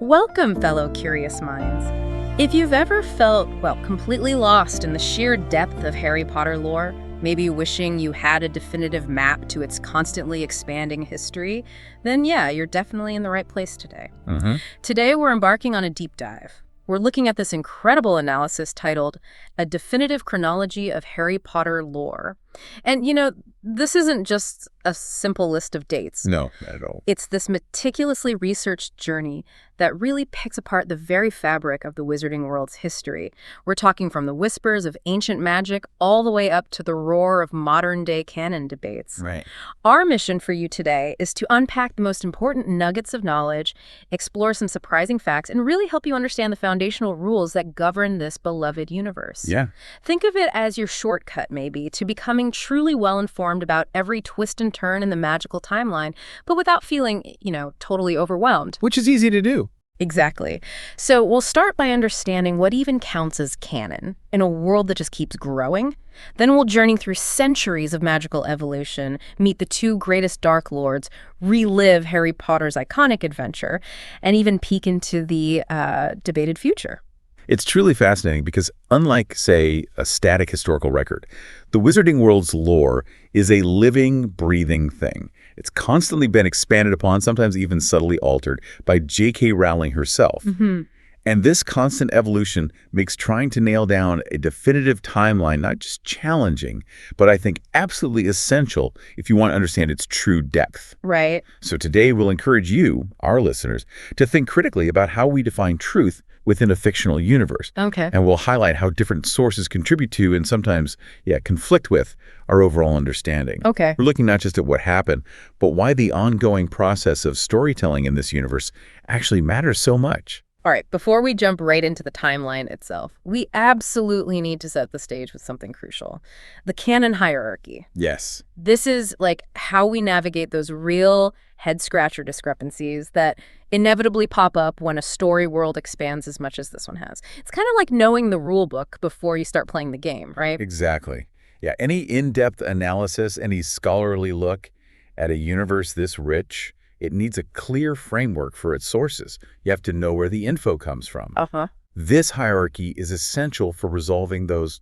Welcome, fellow curious minds. If you've ever felt, completely lost in the sheer depth of Harry Potter lore, maybe wishing you had a definitive map to its constantly expanding history, then yeah, you're definitely in the right place today. Today, we're embarking on a deep dive. We're looking at this incredible analysis titled A Definitive Chronology of Harry Potter Lore. And, this isn't just a simple list of dates. No, not at all. It's this meticulously researched journey that really picks apart the very fabric of the wizarding world's history. We're talking from the whispers of ancient magic all the way up to the roar of modern-day canon debates. Right. Our mission for you today is to unpack the most important nuggets of knowledge, explore some surprising facts, and really help you understand the foundational rules that govern this beloved universe. Yeah. Think of it as your shortcut, maybe, to becoming truly well-informed about every twist and turn in the magical timeline, but without feeling, totally overwhelmed. Which is easy to do. Exactly. So we'll start by understanding what even counts as canon in a world that just keeps growing. Then we'll journey through centuries of magical evolution, meet the two greatest Dark Lords, relive Harry Potter's iconic adventure, and even peek into the debated future. It's truly fascinating because unlike, say, a static historical record, the wizarding world's lore is a living, breathing thing. It's constantly been expanded upon, sometimes even subtly altered, by J.K. Rowling herself. And this constant evolution makes trying to nail down a definitive timeline not just challenging, but I think absolutely essential if you want to understand its true depth. Right. So today we'll encourage you, our listeners, to think critically about how we define truth within a fictional universe. Okay. And we'll highlight how different sources contribute to and sometimes, conflict with our overall understanding. Okay. We're looking not just at what happened, but why the ongoing process of storytelling in this universe actually matters so much. All right, before we jump right into the timeline itself, we absolutely need to set the stage with something crucial. The canon hierarchy. Yes. This is like how we navigate those real head-scratcher discrepancies that inevitably pop up when a story world expands as much as this one has. It's kind of like knowing the rule book before you start playing the game, right? Exactly. Yeah, any in-depth analysis, any scholarly look at a universe this rich, it needs a clear framework for its sources. You have to know where the info comes from. This hierarchy is essential for resolving those,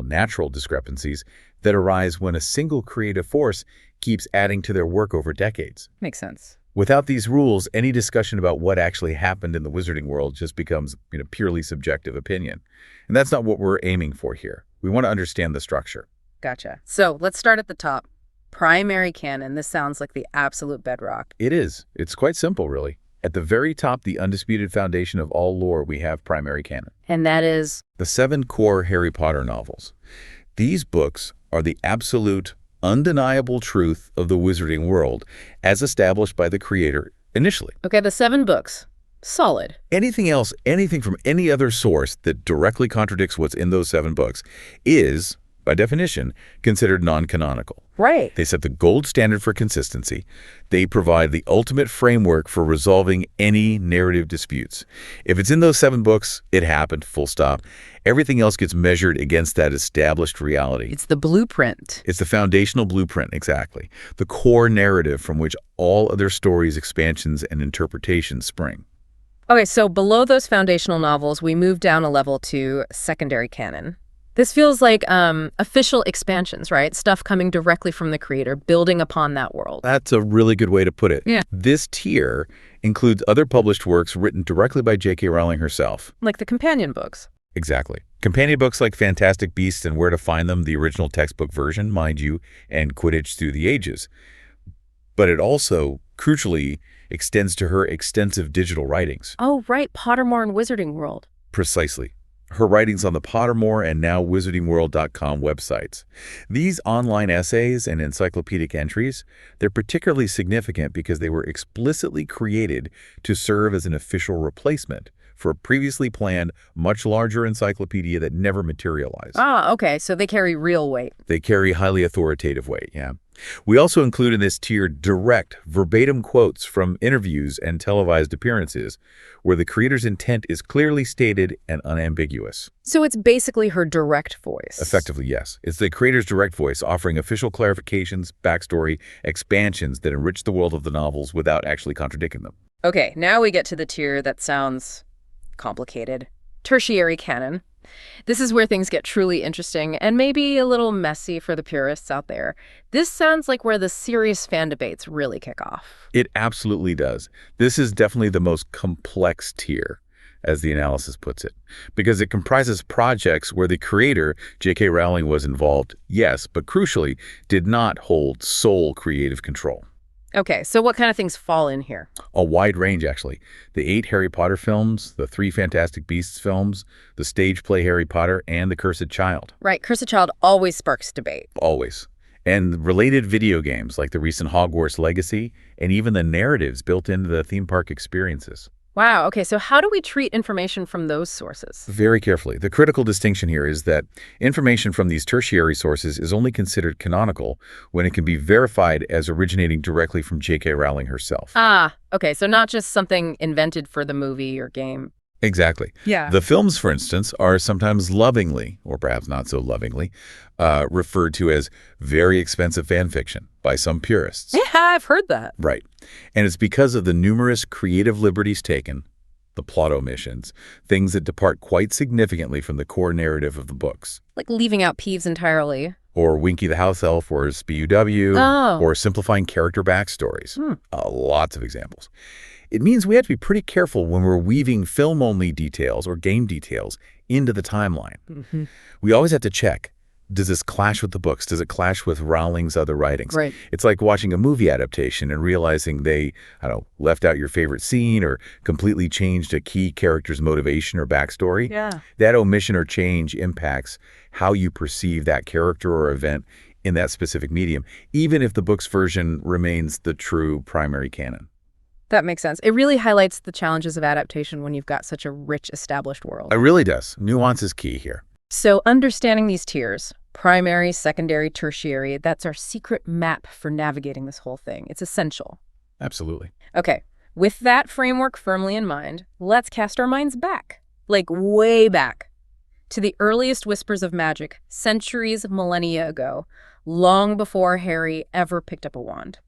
natural discrepancies that arise when a single creative force keeps adding to their work over decades. Makes sense. Without these rules, any discussion about what actually happened in the wizarding world just becomes, purely subjective opinion. And that's not what we're aiming for here. We want to understand the structure. Gotcha. So let's start at the top. Primary canon. This sounds like the absolute bedrock. It is. It's quite simple, really. At the very top, the undisputed foundation of all lore, we have primary canon. And that is? The 7 core Harry Potter novels. These books are the absolute, undeniable truth of the wizarding world, as established by the creator initially. Okay, the 7 books. Solid. Anything else, anything from any other source that directly contradicts what's in those 7 books is, by definition, considered non-canonical. Right. They set the gold standard for consistency. They provide the ultimate framework for resolving any narrative disputes. If it's in those 7 books, it happened, full stop. Everything else gets measured against that established reality. It's the blueprint. It's the foundational blueprint, exactly. The core narrative from which all other stories, expansions, and interpretations spring. Okay, so below those foundational novels, we move down a level to secondary canon. This feels like official expansions, right? Stuff coming directly from the creator, building upon that world. That's a really good way to put it. Yeah. This tier includes other published works written directly by J.K. Rowling herself. Like the companion books. Exactly. Companion books like Fantastic Beasts and Where to Find Them, the original textbook version, mind you, and Quidditch Through the Ages. But it also, crucially, extends to her extensive digital writings. Oh, right. Pottermore and Wizarding World. Precisely. Her writings on the Pottermore and now WizardingWorld.com websites. These online essays and encyclopedic entries, they're particularly significant because they were explicitly created to serve as an official replacement for a previously planned, much larger encyclopedia that never materialized. Ah, okay. So they carry real weight. They carry highly authoritative weight, yeah. We also include in this tier direct, verbatim quotes from interviews and televised appearances where the creator's intent is clearly stated and unambiguous. So it's basically her direct voice. Effectively, yes. It's the creator's direct voice offering official clarifications, backstory, expansions that enrich the world of the novels without actually contradicting them. Okay, now we get to the tier that sounds complicated. Tertiary canon. This is where things get truly interesting and maybe a little messy for the purists out there. This sounds like where the serious fan debates really kick off. It absolutely does. This is definitely the most complex tier, as the analysis puts it, because it comprises projects where the creator, J.K. Rowling, was involved, yes, but crucially, did not hold sole creative control. Okay, so what kind of things fall in here? A wide range, actually. The 8 Harry Potter films, the 3 Fantastic Beasts films, the stage play Harry Potter, and The Cursed Child. Right, Cursed Child always sparks debate. Always. And related video games like the recent Hogwarts Legacy, and even the narratives built into the theme park experiences. Wow, okay, so how do we treat information from those sources? Very carefully. The critical distinction here is that information from these tertiary sources is only considered canonical when it can be verified as originating directly from J.K. Rowling herself. Ah, okay, so not just something invented for the movie or game. Exactly. Yeah. The films, for instance, are sometimes lovingly, or perhaps not so lovingly, referred to as very expensive fan fiction by some purists. Yeah, I've heard that. Right. And it's because of the numerous creative liberties taken, the plot omissions, things that depart quite significantly from the core narrative of the books. Like leaving out Peeves entirely. Or Winky the House Elf, or SPUW, Oh. or simplifying character backstories. Lots of examples. It means we have to be pretty careful when we're weaving film-only details or game details into the timeline. We always have to check, does this clash with the books? Does it clash with Rowling's other writings? Right. It's like watching a movie adaptation and realizing they, left out your favorite scene or completely changed a key character's motivation or backstory. Yeah. That omission or change impacts how you perceive that character or event in that specific medium, even if the book's version remains the true primary canon. That makes sense. It really highlights the challenges of adaptation when you've got such a rich established world. It really does. Nuance is key here. So understanding these tiers, primary, secondary, tertiary, that's our secret map for navigating this whole thing. It's essential. Absolutely. Okay, with that framework firmly in mind, let's cast our minds back, like way back, to the earliest whispers of magic, centuries, millennia ago, long before Harry ever picked up a wand.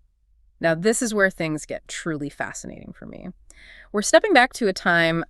Now, this is where things get truly fascinating for me. We're stepping back to a time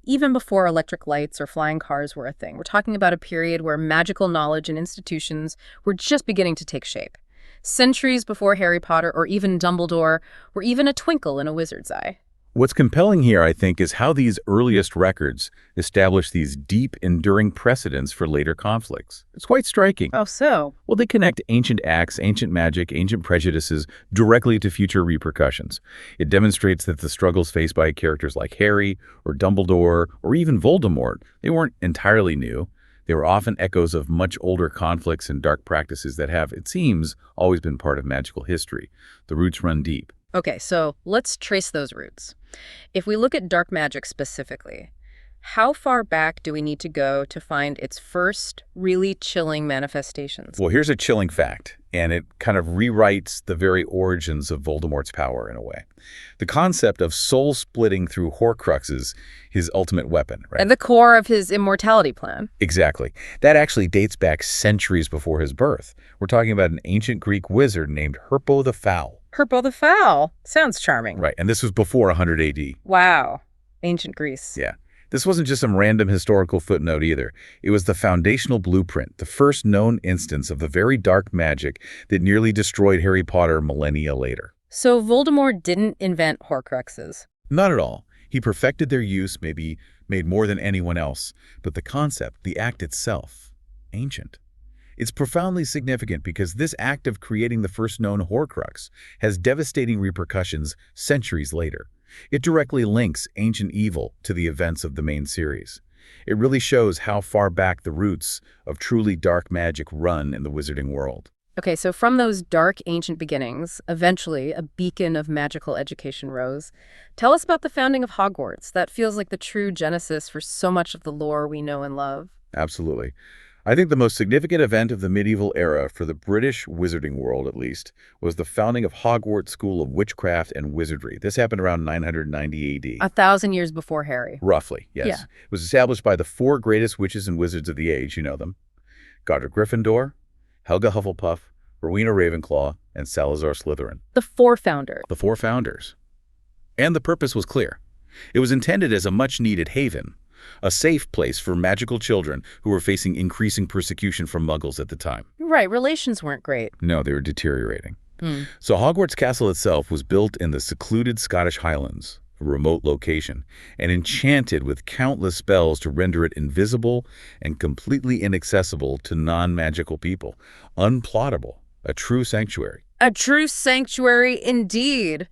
even before electric lights or flying cars were a thing. We're talking about a period where magical knowledge and institutions were just beginning to take shape. Centuries before Harry Potter or even Dumbledore were even a twinkle in a wizard's eye. What's compelling here, I think, is how these earliest records establish these deep, enduring precedents for later conflicts. It's quite striking. Oh, so? Well, they connect ancient acts, ancient magic, ancient prejudices directly to future repercussions. It demonstrates that the struggles faced by characters like Harry or Dumbledore or even Voldemort, they weren't entirely new. They were often echoes of much older conflicts and dark practices that have, it seems, always been part of magical history. The roots run deep. Okay, so let's trace those roots. If we look at dark magic specifically, how far back do we need to go to find its first really chilling manifestations? Well, here's a chilling fact, and it kind of rewrites the very origins of Voldemort's power in a way. The concept of soul splitting through Horcruxes, his ultimate weapon, right? At the core of his immortality plan. Exactly. That actually dates back centuries before his birth. We're talking about an ancient Greek wizard named Herpo the Foul. Herpo the Foul. Sounds charming. Right, and this was before 100 AD. Wow. Ancient Greece. Yeah. This wasn't just some random historical footnote either. It was the foundational blueprint, the first known instance of the very dark magic that nearly destroyed Harry Potter millennia later. So Voldemort didn't invent Horcruxes. Not at all. He perfected their use, maybe made more than anyone else. But the concept, the act itself, ancient. It's profoundly significant because this act of creating the first known Horcrux has devastating repercussions centuries later. It directly links ancient evil to the events of the main series. It really shows how far back the roots of truly dark magic run in the wizarding world. Okay, so from those dark ancient beginnings, eventually a beacon of magical education rose. Tell us about the founding of Hogwarts. That feels like the true genesis for so much of the lore we know and love. Absolutely. I think the most significant event of the medieval era, for the British wizarding world at least, was the founding of Hogwarts School of Witchcraft and Wizardry. This happened around 990 AD. 1,000 years before Harry. Roughly, yes. Yeah. It was established by the 4 greatest witches and wizards of the age, you know them. Godric Gryffindor, Helga Hufflepuff, Rowena Ravenclaw, and Salazar Slytherin. The 4 founders. The 4 founders. And the purpose was clear. It was intended as a much-needed haven, a safe place for magical children who were facing increasing persecution from Muggles at the time. Right, relations weren't great. No, they were deteriorating. Hmm. So Hogwarts Castle itself was built in the secluded Scottish Highlands, a remote location, and enchanted with countless spells to render it invisible and completely inaccessible to non-magical people. Unplottable, a true sanctuary. A true sanctuary indeed.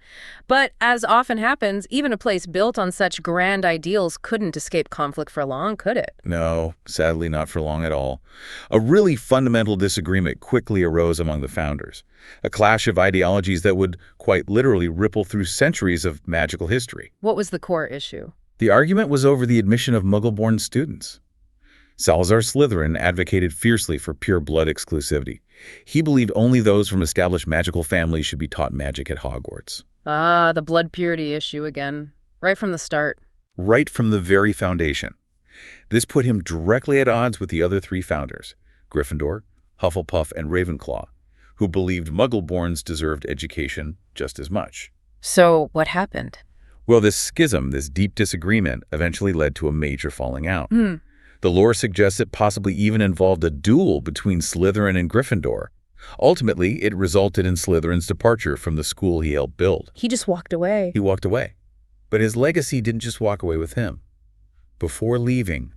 But as often happens, even a place built on such grand ideals couldn't escape conflict for long, could it? No, sadly not for long at all. A really fundamental disagreement quickly arose among the founders, a clash of ideologies that would quite literally ripple through centuries of magical history. What was the core issue? The argument was over the admission of Muggle-born students. Salazar Slytherin advocated fiercely for pure blood exclusivity. He believed only those from established magical families should be taught magic at Hogwarts. Ah, the blood purity issue again. Right from the start. Right from the very foundation. This put him directly at odds with the other three founders, Gryffindor, Hufflepuff, and Ravenclaw, who believed Muggle-borns deserved education just as much. So what happened? Well, this schism, this deep disagreement, eventually led to a major falling out. The lore suggests it possibly even involved a duel between Slytherin and Gryffindor. Ultimately, it resulted in Slytherin's departure from the school he helped build. He just walked away. He walked away. But his legacy didn't just walk away with him. Before leaving,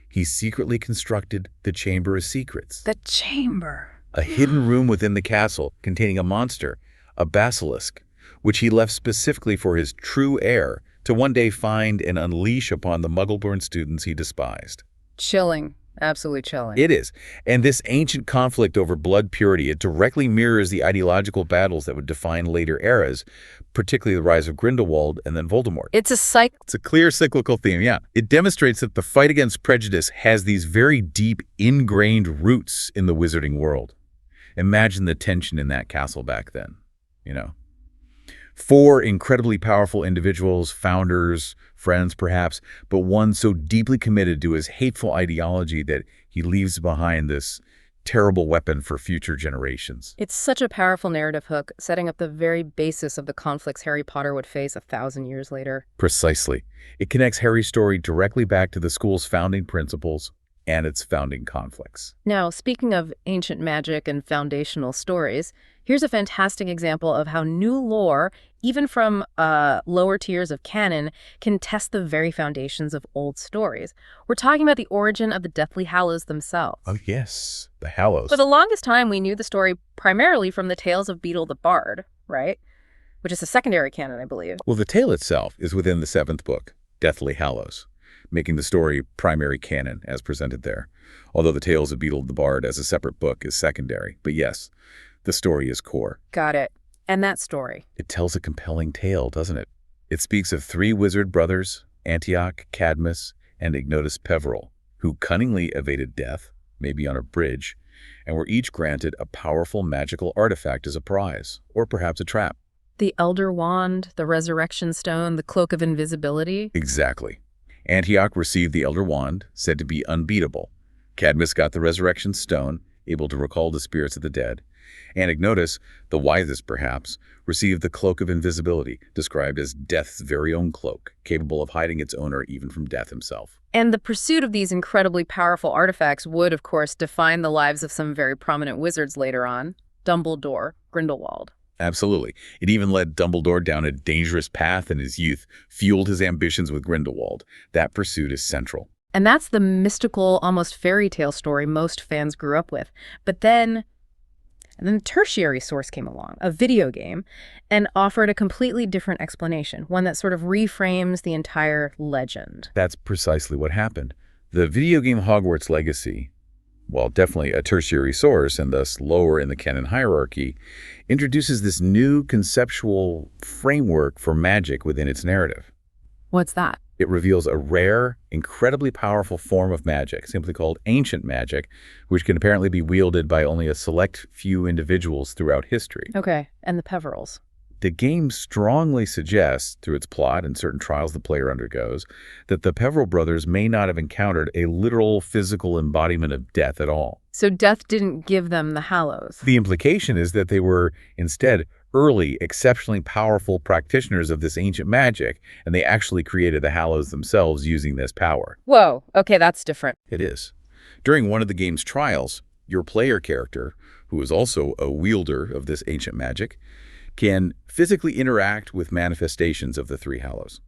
he secretly constructed the Chamber of Secrets. The chamber. A hidden room within the castle containing a monster, a basilisk, which he left specifically for his true heir to one day find and unleash upon the Muggle-born students he despised. Chilling. Absolutely chilling. It is. And this ancient conflict over blood purity, it directly mirrors the ideological battles that would define later eras, particularly the rise of Grindelwald and then Voldemort. It's It's a clear cyclical theme, yeah. It demonstrates that the fight against prejudice has these very deep, ingrained roots in the wizarding world. Imagine the tension in that castle back then, you know. Four incredibly powerful individuals, founders, friends perhaps, but one so deeply committed to his hateful ideology that he leaves behind this terrible weapon for future generations. It's such a powerful narrative hook, setting up the very basis of the conflicts Harry Potter would face 1,000 years later. Precisely. It connects Harry's story directly back to the school's founding principles and its founding conflicts. Now, speaking of ancient magic and foundational stories, here's a fantastic example of how new lore, even from lower tiers of canon, can test the very foundations of old stories. We're talking about the origin of the Deathly Hallows themselves. Oh yes, the Hallows. For the longest time, we knew the story primarily from the tales of Beedle the Bard, right? Which is a secondary canon, I believe. Well, the tale itself is within the 7th book, Deathly Hallows, making the story primary canon as presented there, although the tales of Beedle the Bard as a separate book is secondary. But yes, the story is core. Got it. And that story? It tells a compelling tale, doesn't it? It speaks of 3 wizard brothers, Antioch, Cadmus, and Ignotus Peverell, who cunningly evaded death, maybe on a bridge, and were each granted a powerful magical artifact as a prize, or perhaps a trap. The Elder Wand, the Resurrection Stone, the Cloak of Invisibility? Exactly. Antioch received the Elder Wand, said to be unbeatable. Cadmus got the Resurrection Stone, able to recall the spirits of the dead. And Ignotus, the wisest perhaps, received the Cloak of Invisibility, described as death's very own cloak, capable of hiding its owner even from death himself. And the pursuit of these incredibly powerful artifacts would, of course, define the lives of some very prominent wizards later on. Dumbledore, Grindelwald. Absolutely. It even led Dumbledore down a dangerous path in his youth, fueled his ambitions with Grindelwald. That pursuit is central. And that's the mystical, almost fairy tale story most fans grew up with. But then a tertiary source came along, a video game, and offered a completely different explanation, one that sort of reframes the entire legend. That's precisely what happened. The video game Hogwarts Legacy, while definitely a tertiary source and thus lower in the canon hierarchy, introduces this new conceptual framework for magic within its narrative. What's that? It reveals a rare, incredibly powerful form of magic, simply called ancient magic, which can apparently be wielded by only a select few individuals throughout history. Okay, and the Peverells. The game strongly suggests, through its plot and certain trials the player undergoes, that the Peverell brothers may not have encountered a literal physical embodiment of death at all. So death didn't give them the Hallows. The implication is that they were instead early, exceptionally powerful practitioners of this ancient magic, and they actually created the Hallows themselves using this power. Whoa, okay, that's different. It is. During one of the game's trials, your player character, who is also a wielder of this ancient magic, can physically interact with manifestations of the three Hallows.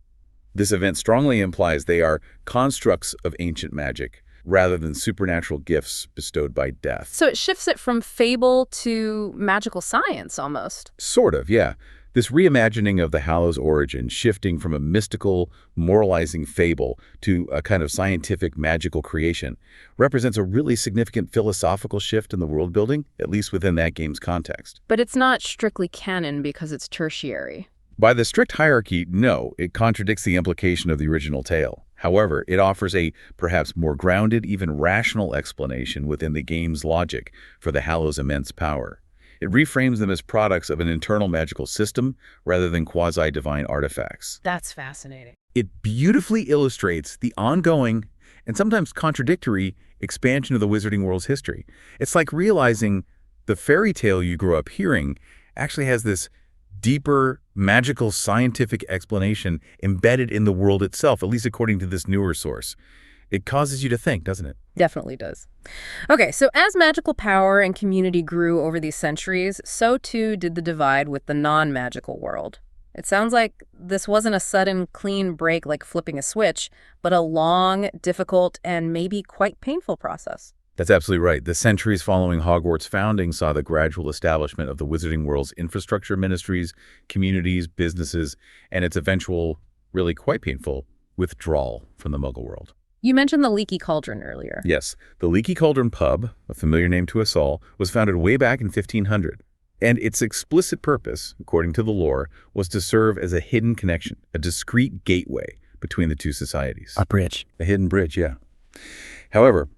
This event strongly implies they are constructs of ancient magic rather than supernatural gifts bestowed by death. So it shifts it from fable to magical science, almost. Sort of, yeah. This reimagining of the Hallows' origin, shifting from a mystical, moralizing fable to a kind of scientific, magical creation, represents a really significant philosophical shift in the world building, at least within that game's context. But it's not strictly canon because it's tertiary. By the strict hierarchy, no, it contradicts the implication of the original tale. However, it offers a perhaps more grounded, even rational explanation within the game's logic for the Hallows' immense power. It reframes them as products of an internal magical system rather than quasi-divine artifacts. That's fascinating. It beautifully illustrates the ongoing and sometimes contradictory expansion of the wizarding world's history. It's like realizing the fairy tale you grew up hearing actually has this deeper, magical, scientific explanation embedded in the world itself, at least according to this newer source. It causes you to think, doesn't it? Definitely does. Okay, so as magical power and community grew over these centuries, so too did the divide with the non-magical world. It sounds like this wasn't a sudden, clean break like flipping a switch, but a long, difficult, and maybe quite painful process. That's absolutely right. The centuries following Hogwarts' founding saw the gradual establishment of the wizarding world's infrastructure ministries, communities, businesses, and its eventual, really quite painful, withdrawal from the Muggle world. You mentioned the Leaky Cauldron earlier. Yes, the Leaky Cauldron pub, a familiar name to us all, was founded way back in 1500. And its explicit purpose, according to the lore, was to serve as a hidden connection, a discrete gateway between the two societies. A bridge. A hidden bridge, yeah. However,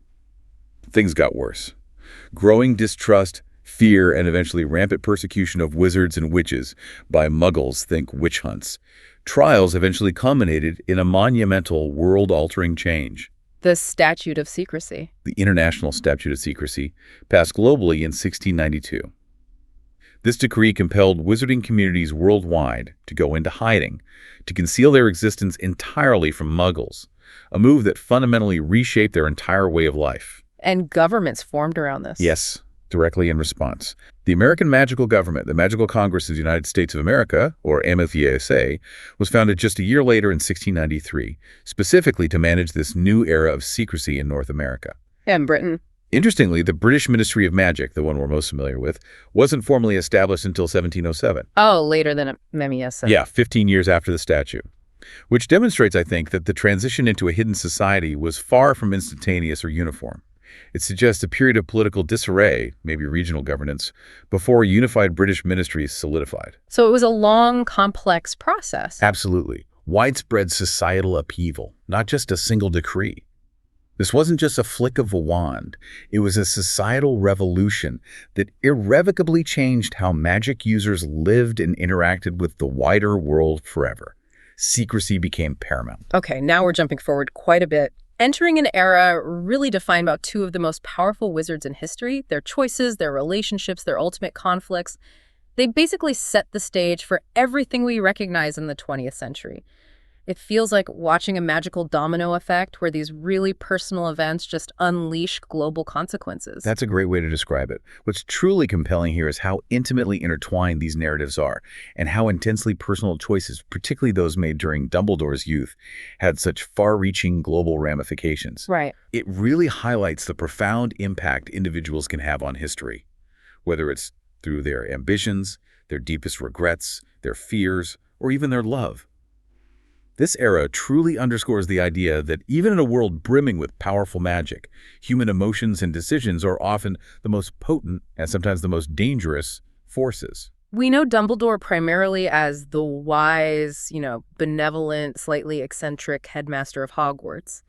things got worse. Growing distrust, fear, and eventually rampant persecution of wizards and witches by Muggles, think witch hunts. Trials eventually culminated in a monumental, world-altering change. The Statute of Secrecy. The International Statute of Secrecy, passed globally in 1692. This decree compelled wizarding communities worldwide to go into hiding, to conceal their existence entirely from Muggles, a move that fundamentally reshaped their entire way of life. And governments formed around this. Yes, directly in response. The American Magical Government, the Magical Congress of the United States of America, or AMFUSA, was founded just a year later in 1693, specifically to manage this new era of secrecy in North America. And Britain. Interestingly, the British Ministry of Magic, the one we're most familiar with, wasn't formally established until 1707. Oh, later than MEMIS. Yeah, 15 years after the statute. Which demonstrates, I think, that the transition into a hidden society was far from instantaneous or uniform. It suggests a period of political disarray, maybe regional governance, before a unified British ministry solidified. So it was a long, complex process. Absolutely. Widespread societal upheaval, not just a single decree. This wasn't just a flick of a wand. It was a societal revolution that irrevocably changed how magic users lived and interacted with the wider world forever. Secrecy became paramount. Okay, now we're jumping forward quite a bit. Entering an era really defined by two of the most powerful wizards in history, their choices, their relationships, their ultimate conflicts. They basically set the stage for everything we recognize in the 20th century. It feels like watching a magical domino effect where these really personal events just unleash global consequences. That's a great way to describe it. What's truly compelling here is how intimately intertwined these narratives are and how intensely personal choices, particularly those made during Dumbledore's youth, had such far-reaching global ramifications. Right. It really highlights the profound impact individuals can have on history, whether it's through their ambitions, their deepest regrets, their fears, or even their love. This era truly underscores the idea that even in a world brimming with powerful magic, human emotions and decisions are often the most potent and sometimes the most dangerous forces. We know Dumbledore primarily as the wise, benevolent, slightly eccentric headmaster of Hogwarts.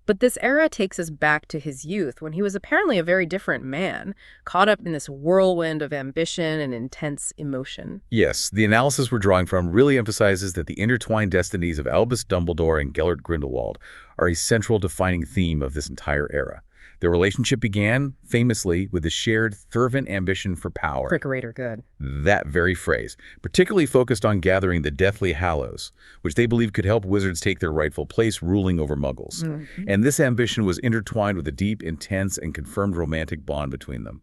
But this era takes us back to his youth when he was apparently a very different man, caught up in this whirlwind of ambition and intense emotion. Yes, the analysis we're drawing from really emphasizes that the intertwined destinies of Albus Dumbledore and Gellert Grindelwald are a central defining theme of this entire era. Their relationship began, famously, with a shared fervent ambition for power. Crickerator good. That very phrase, particularly focused on gathering the Deathly Hallows, which they believed could help wizards take their rightful place ruling over muggles. And this ambition was intertwined with a deep, intense, and confirmed romantic bond between them.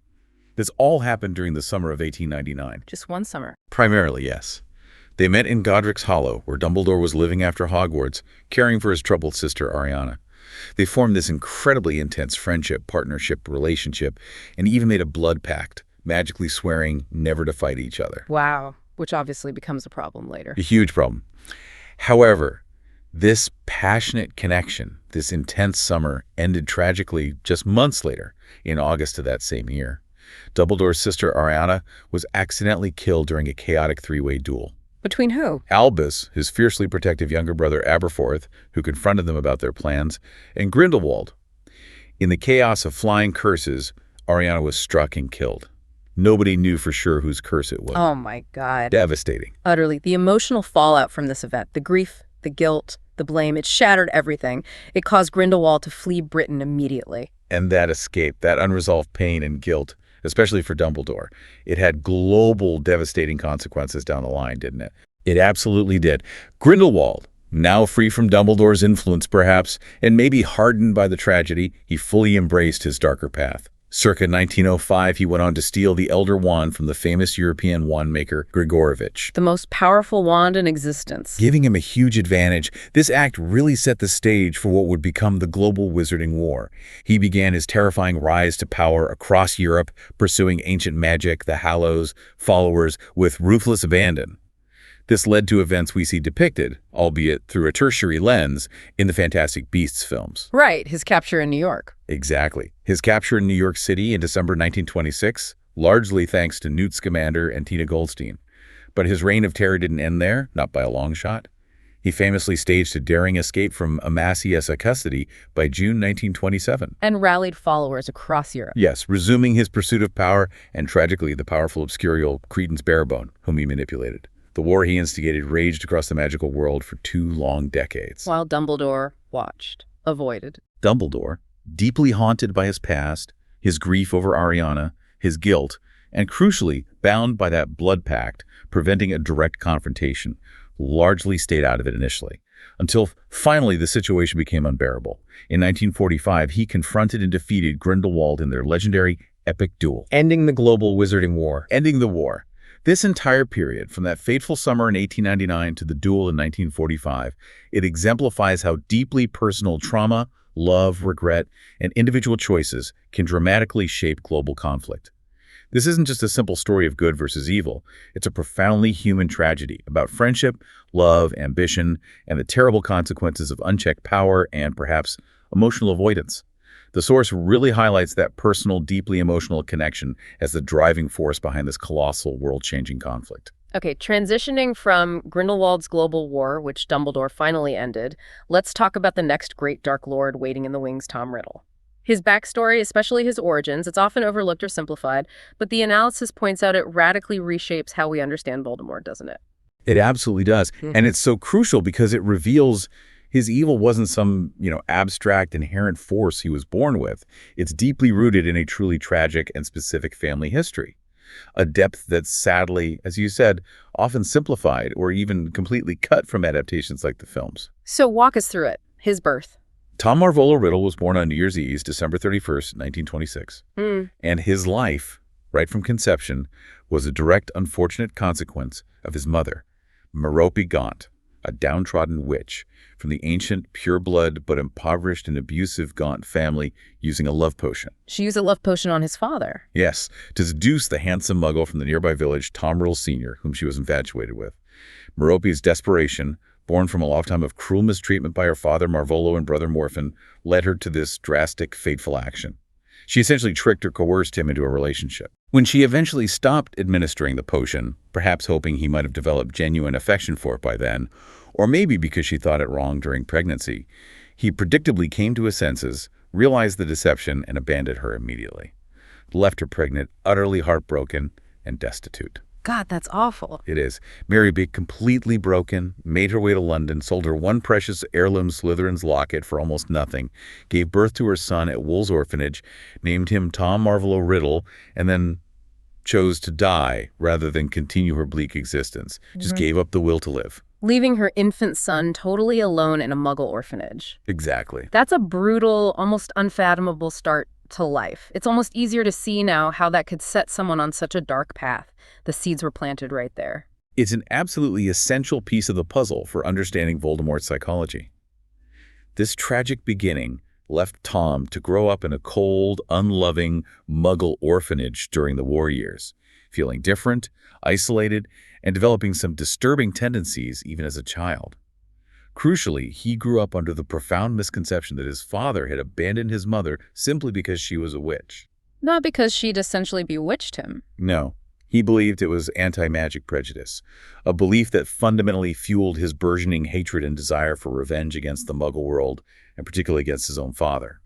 This all happened during the summer of 1899. Just one summer. Primarily, yes. They met in Godric's Hollow, where Dumbledore was living after Hogwarts, caring for his troubled sister Ariana. They formed this incredibly intense friendship, partnership, relationship, and even made a blood pact, magically swearing never to fight each other. Wow, which obviously becomes a problem later. A huge problem. However, this passionate connection, this intense summer, ended tragically just months later, in August of that same year. Dumbledore's sister Ariana was accidentally killed during a chaotic three-way duel. Between who? Albus, his fiercely protective younger brother Aberforth, who confronted them about their plans, and Grindelwald. In the chaos of flying curses, Ariana was struck and killed. Nobody knew for sure whose curse it was. Oh my God. Devastating. Utterly. The emotional fallout from this event, the grief, the guilt, the blame, it shattered everything. It caused Grindelwald to flee Britain immediately. And that escape, that unresolved pain and guilt, especially for Dumbledore, it had global devastating consequences down the line, didn't it? It absolutely did. Grindelwald, now free from Dumbledore's influence perhaps, and maybe hardened by the tragedy, he fully embraced his darker path. Circa 1905, he went on to steal the Elder Wand from the famous European wand maker Grigorovich. The most powerful wand in existence. Giving him a huge advantage, this act really set the stage for what would become the global Wizarding War. He began his terrifying rise to power across Europe, pursuing ancient magic, the Hallows, followers, with ruthless abandon. This led to events we see depicted, albeit through a tertiary lens, in the Fantastic Beasts films. Right, his capture in New York. Exactly. His capture in New York City in December 1926, largely thanks to Newt Scamander and Tina Goldstein. But his reign of terror didn't end there, not by a long shot. He famously staged a daring escape from Amassius custody by June 1927. And rallied followers across Europe. Yes, resuming his pursuit of power and, tragically, the powerful obscurial Credence Barebone, whom he manipulated. The war he instigated raged across the magical world for 2 long decades. While Dumbledore watched, avoided. Dumbledore, deeply haunted by his past, his grief over Ariana, his guilt, and crucially bound by that blood pact preventing a direct confrontation, largely stayed out of it initially, until finally the situation became unbearable. In 1945, he confronted and defeated Grindelwald in their legendary epic duel, ending the global Wizarding War. ending the war. This entire period, from that fateful summer in 1899 to the duel in 1945, it exemplifies how deeply personal trauma, love, regret, and individual choices can dramatically shape global conflict. This isn't just a simple story of good versus evil. It's a profoundly human tragedy about friendship, love, ambition, and the terrible consequences of unchecked power and, perhaps, emotional avoidance. The source really highlights that personal, deeply emotional connection as the driving force behind this colossal, world-changing conflict. Okay, transitioning from Grindelwald's global war, which Dumbledore finally ended, let's talk about the next great Dark Lord waiting in the wings, Tom Riddle. His backstory, especially his origins, it's often overlooked or simplified, but the analysis points out it radically reshapes how we understand Voldemort, doesn't it? It absolutely does. And it's so crucial because it reveals his evil wasn't some, abstract, inherent force he was born with. It's deeply rooted in a truly tragic and specific family history. A depth that's sadly, as you said, often simplified or even completely cut from adaptations like the films. So walk us through it. His birth. Tom Marvolo Riddle was born on New Year's Eve, December 31st, 1926. And his life, right from conception, was a direct unfortunate consequence of his mother, Merope Gaunt, a downtrodden witch from the ancient, pure-blood but impoverished and abusive Gaunt family using a love potion. She used a love potion on his father. Yes, to seduce the handsome muggle from the nearby village, Tom Riddle Sr., whom she was infatuated with. Merope's desperation, born from a lifetime of cruel mistreatment by her father Marvolo and brother Morphin, led her to this drastic, fateful action. She essentially tricked or coerced him into a relationship. When she eventually stopped administering the potion, perhaps hoping he might have developed genuine affection for it by then, or maybe because she thought it wrong during pregnancy, he predictably came to his senses, realized the deception, and abandoned her immediately. Left her pregnant, utterly heartbroken, and destitute. God, that's awful. It is. Mary Big, completely broken, made her way to London, sold her one precious heirloom Slytherin's locket for almost nothing, gave birth to her son at Wool's orphanage, named him Tom Marvolo Riddle, and then chose to die rather than continue her bleak existence. Just gave up the will to live. Leaving her infant son totally alone in a Muggle orphanage. Exactly. That's a brutal, almost unfathomable start to life. It's almost easier to see now how that could set someone on such a dark path. The seeds were planted right there. It's an absolutely essential piece of the puzzle for understanding Voldemort's psychology. This tragic beginning left Tom to grow up in a cold, unloving Muggle orphanage during the war years, feeling different, isolated, and developing some disturbing tendencies even as a child. Crucially, he grew up under the profound misconception that his father had abandoned his mother simply because she was a witch. Not because she'd essentially bewitched him. No, he believed it was anti-magic prejudice, a belief that fundamentally fueled his burgeoning hatred and desire for revenge against the Muggle world, and particularly against his own father.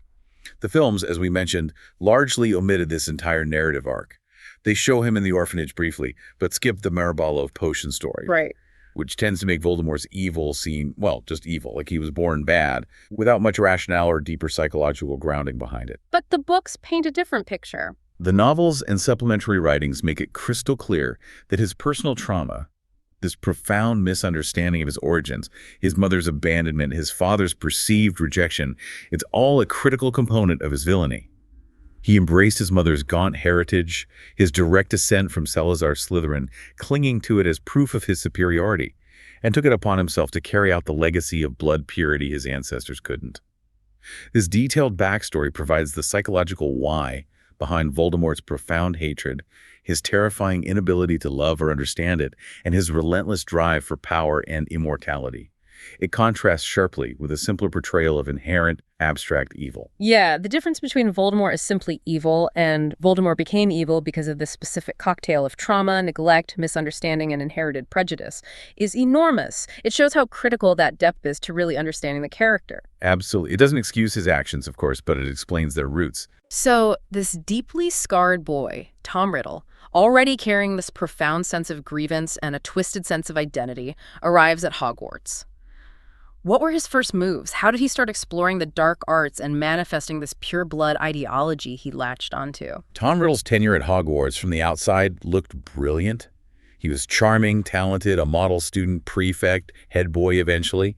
The films, as we mentioned, largely omitted this entire narrative arc. They show him in the orphanage briefly, but skip the Marabolo potion story. Right. Which tends to make Voldemort's evil seem, well, just evil, like he was born bad, without much rationale or deeper psychological grounding behind it. But the books paint a different picture. The novels and supplementary writings make it crystal clear that his personal trauma, this profound misunderstanding of his origins, his mother's abandonment, his father's perceived rejection, it's all a critical component of his villainy. He embraced his mother's gaunt heritage, his direct descent from Salazar Slytherin, clinging to it as proof of his superiority, and took it upon himself to carry out the legacy of blood purity his ancestors couldn't. This detailed backstory provides the psychological why behind Voldemort's profound hatred, his terrifying inability to love or understand it, and his relentless drive for power and immortality. It contrasts sharply with a simpler portrayal of inherent, abstract evil. Yeah, the difference between Voldemort is simply evil and Voldemort became evil because of this specific cocktail of trauma, neglect, misunderstanding, and inherited prejudice is enormous. It shows how critical that depth is to really understanding the character. Absolutely. It doesn't excuse his actions, of course, but it explains their roots. So, this deeply scarred boy, Tom Riddle, already carrying this profound sense of grievance and a twisted sense of identity, arrives at Hogwarts. What were his first moves? How did he start exploring the dark arts and manifesting this pure-blood ideology he latched onto? Tom Riddle's tenure at Hogwarts from the outside looked brilliant. He was charming, talented, a model student, prefect, head boy eventually.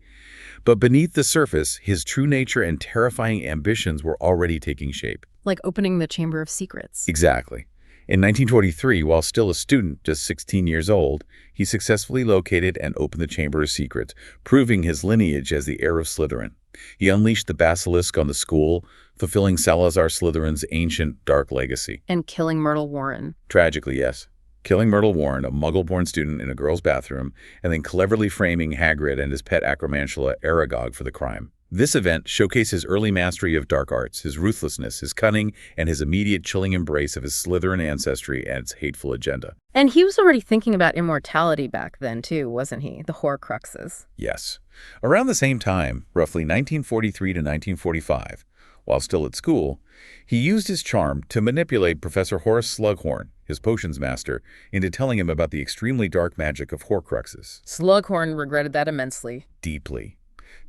But beneath the surface, his true nature and terrifying ambitions were already taking shape. Like opening the Chamber of Secrets. Exactly. In 1923, while still a student, just 16 years old, he successfully located and opened the Chamber of Secrets, proving his lineage as the heir of Slytherin. He unleashed the basilisk on the school, fulfilling Salazar Slytherin's ancient dark legacy. And killing Myrtle Warren. Tragically, yes. Killing Myrtle Warren, a Muggle-born student, in a girl's bathroom, and then cleverly framing Hagrid and his pet acromantula Aragog for the crime. This event showcased his early mastery of dark arts, his ruthlessness, his cunning, and his immediate chilling embrace of his Slytherin ancestry and its hateful agenda. And he was already thinking about immortality back then, too, wasn't he? The Horcruxes. Yes. Around the same time, roughly 1943 to 1945, while still at school, he used his charm to manipulate Professor Horace Slughorn, his potions master, into telling him about the extremely dark magic of Horcruxes. Slughorn regretted that immensely. Deeply.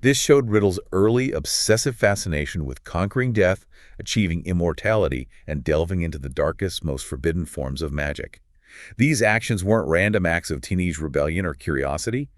This showed Riddle's early obsessive fascination with conquering death, achieving immortality, and delving into the darkest, most forbidden forms of magic. These actions weren't random acts of teenage rebellion or curiosity.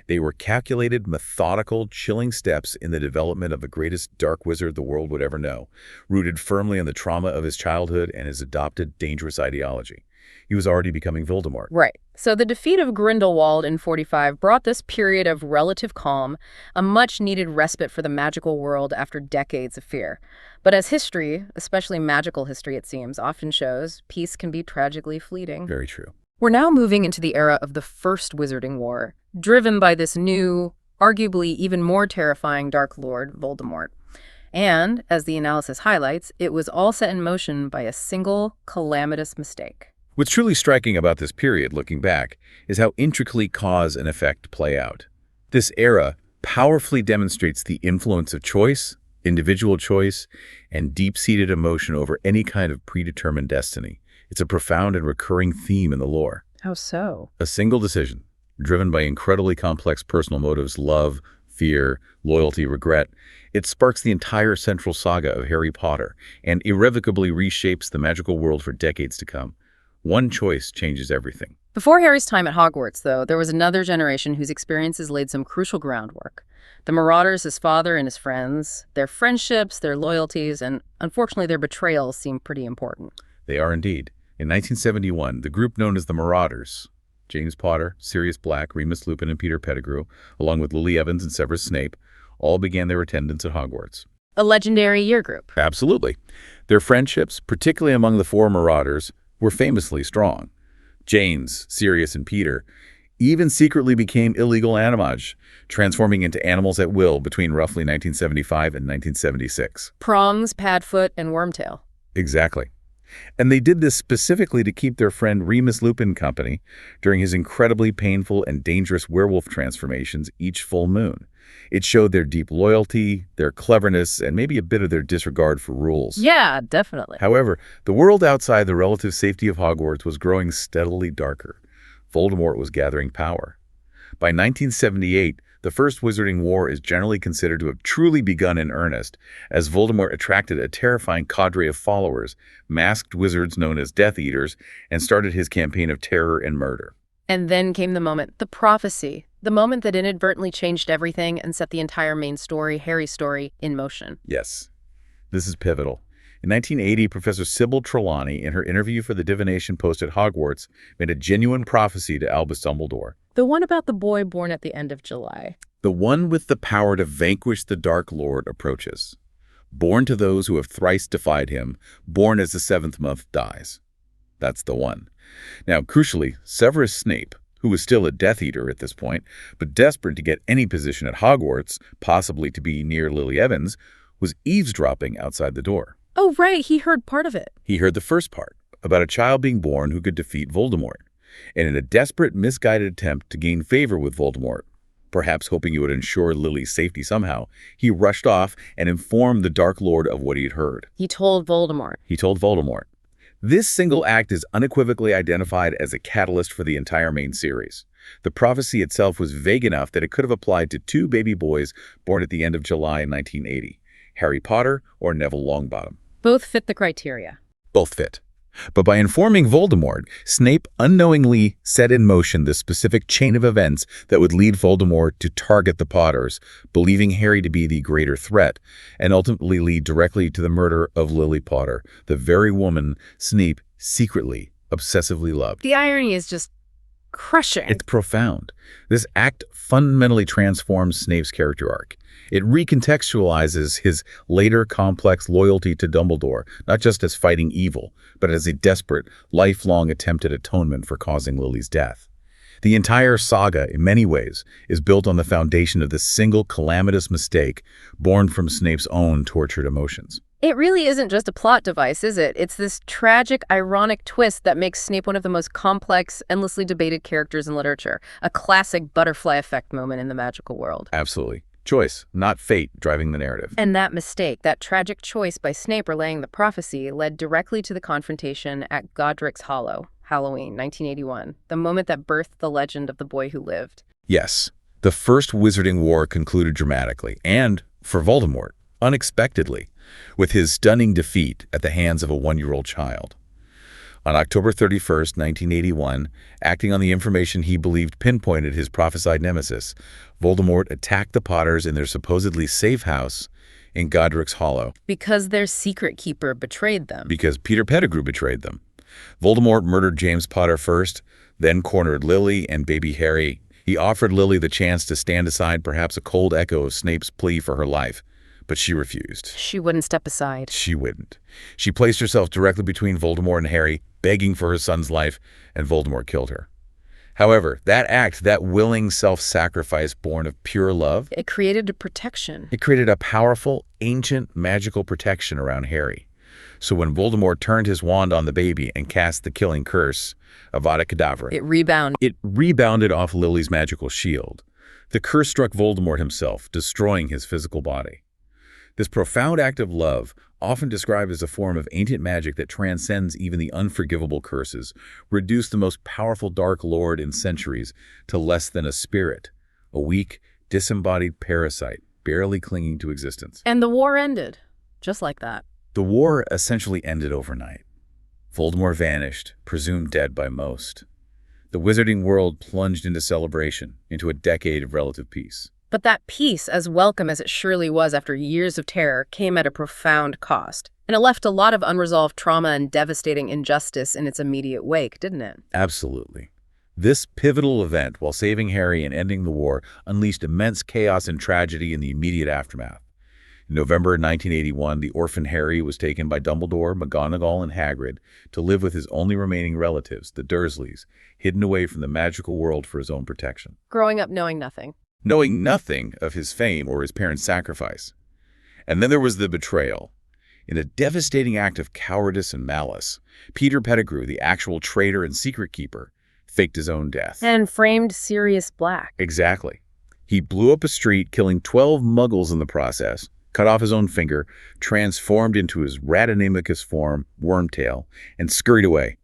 They were calculated, methodical, chilling steps in the development of the greatest dark wizard the world would ever know, rooted firmly in the trauma of his childhood and his adopted dangerous ideology. He was already becoming Voldemort. Right. So the defeat of Grindelwald in 45 brought this period of relative calm, a much-needed respite for the magical world after decades of fear. But as history, especially magical history it seems, often shows, peace can be tragically fleeting. Very true. We're now moving into the era of the First Wizarding War, driven by this new, arguably even more terrifying Dark Lord, Voldemort. And, as the analysis highlights, it was all set in motion by a single calamitous mistake. What's truly striking about this period, looking back, is how intricately cause and effect play out. This era powerfully demonstrates the influence of choice, individual choice, and deep-seated emotion over any kind of predetermined destiny. It's a profound and recurring theme in the lore. How so? A single decision, driven by incredibly complex personal motives, love, fear, loyalty, regret. It sparks the entire central saga of Harry Potter and irrevocably reshapes the magical world for decades to come. One choice changes everything. Before Harry's time at Hogwarts, though, there was another generation whose experiences laid some crucial groundwork. The Marauders, his father and his friends, their friendships, their loyalties, and unfortunately their betrayals seem pretty important. They are indeed. In 1971, the group known as the Marauders, James Potter, Sirius Black, Remus Lupin, and Peter Pettigrew, along with Lily Evans and Severus Snape, all began their attendance at Hogwarts. A legendary year group. Absolutely. Their friendships, particularly among the four Marauders, were famously strong. James, Sirius, and Peter even secretly became illegal animage, transforming into animals at will between roughly 1975 and 1976. Prongs, Padfoot, and Wormtail. Exactly. And they did this specifically to keep their friend Remus Lupin company during his incredibly painful and dangerous werewolf transformations each full moon. It showed their deep loyalty, their cleverness, and maybe a bit of their disregard for rules. Yeah, definitely. However, the world outside the relative safety of Hogwarts was growing steadily darker. Voldemort was gathering power. By 1978, the First Wizarding War is generally considered to have truly begun in earnest, as Voldemort attracted a terrifying cadre of followers, masked wizards known as Death Eaters, and started his campaign of terror and murder. And then came the moment, the prophecy, the moment that inadvertently changed everything and set the entire main story, Harry's story, in motion. Yes, this is pivotal. In 1980, Professor Sybil Trelawney, in her interview for the Divination Post at Hogwarts, made a genuine prophecy to Albus Dumbledore. The one about the boy born at the end of July. The one with the power to vanquish the Dark Lord approaches. Born to those who have thrice defied him, born as the seventh month dies. That's the one. Now, crucially, Severus Snape, who was still a Death Eater at this point, but desperate to get any position at Hogwarts, possibly to be near Lily Evans, was eavesdropping outside the door. Oh, right, he heard part of it. He heard the first part, about a child being born who could defeat Voldemort. And in a desperate, misguided attempt to gain favor with Voldemort, perhaps hoping he would ensure Lily's safety somehow, he rushed off and informed the Dark Lord of what he had heard. He told Voldemort. He told Voldemort. This single act is unequivocally identified as a catalyst for the entire main series. The prophecy itself was vague enough that it could have applied to two baby boys born at the end of July in 1980, Harry Potter or Neville Longbottom. Both fit the criteria. Both fit. But by informing Voldemort, Snape unknowingly set in motion the specific chain of events that would lead Voldemort to target the Potters, believing Harry to be the greater threat, and ultimately lead directly to the murder of Lily Potter, the very woman Snape secretly, obsessively loved. The irony is just crushing. It's profound. This act fundamentally transforms Snape's character arc. It recontextualizes his later complex loyalty to Dumbledore, not just as fighting evil, but as a desperate, lifelong attempt at atonement for causing Lily's death. The entire saga, in many ways, is built on the foundation of this single calamitous mistake born from Snape's own tortured emotions. It really isn't just a plot device, is it? It's this tragic, ironic twist that makes Snape one of the most complex, endlessly debated characters in literature, a classic butterfly effect moment in the magical world. Absolutely. Choice, not fate, driving the narrative. And that mistake, that tragic choice by Snape relaying the prophecy, led directly to the confrontation at Godric's Hollow, Halloween, 1981, the moment that birthed the legend of the boy who lived. Yes, the First Wizarding War concluded dramatically, and, for Voldemort, unexpectedly, with his stunning defeat at the hands of a one-year-old child. On October 31st, 1981, acting on the information he believed pinpointed his prophesied nemesis, Voldemort attacked the Potters in their supposedly safe house in Godric's Hollow. Because their secret keeper betrayed them. Because Peter Pettigrew betrayed them. Voldemort murdered James Potter first, then cornered Lily and baby Harry. He offered Lily the chance to stand aside perhaps a cold echo of Snape's plea for her life. But she refused. She wouldn't step aside. She wouldn't. She placed herself directly between Voldemort and Harry, begging for her son's life, and Voldemort killed her. However, that act, that willing self-sacrifice born of pure love, It created a protection. it created a powerful, ancient, magical protection around Harry. So when Voldemort turned his wand on the baby and cast the killing curse, Avada Kedavra, it rebounded off Lily's magical shield. The curse struck Voldemort himself, destroying his physical body. This profound act of love, often described as a form of ancient magic that transcends even the unforgivable curses, reduced the most powerful Dark Lord in centuries to less than a spirit, a weak, disembodied parasite, barely clinging to existence. And the war ended, just like that. The war essentially ended overnight. Voldemort vanished, presumed dead by most. The wizarding world plunged into celebration, into a decade of relative peace. But that peace, as welcome as it surely was after years of terror, came at a profound cost. And it left a lot of unresolved trauma and devastating injustice in its immediate wake, didn't it? Absolutely. This pivotal event, while saving Harry and ending the war, unleashed immense chaos and tragedy in the immediate aftermath. In November 1981, the orphan Harry was taken by Dumbledore, McGonagall, and Hagrid to live with his only remaining relatives, the Dursleys, hidden away from the magical world for his own protection. Growing up knowing nothing. Knowing nothing of his fame or his parents' sacrifice. And then there was the betrayal. In a devastating act of cowardice and malice, Peter Pettigrew, the actual traitor and secret keeper, faked his own death. And framed Sirius Black. Exactly. He blew up a street, killing 12 muggles in the process, cut off his own finger, transformed into his Ratonamicus form, Wormtail, and scurried away,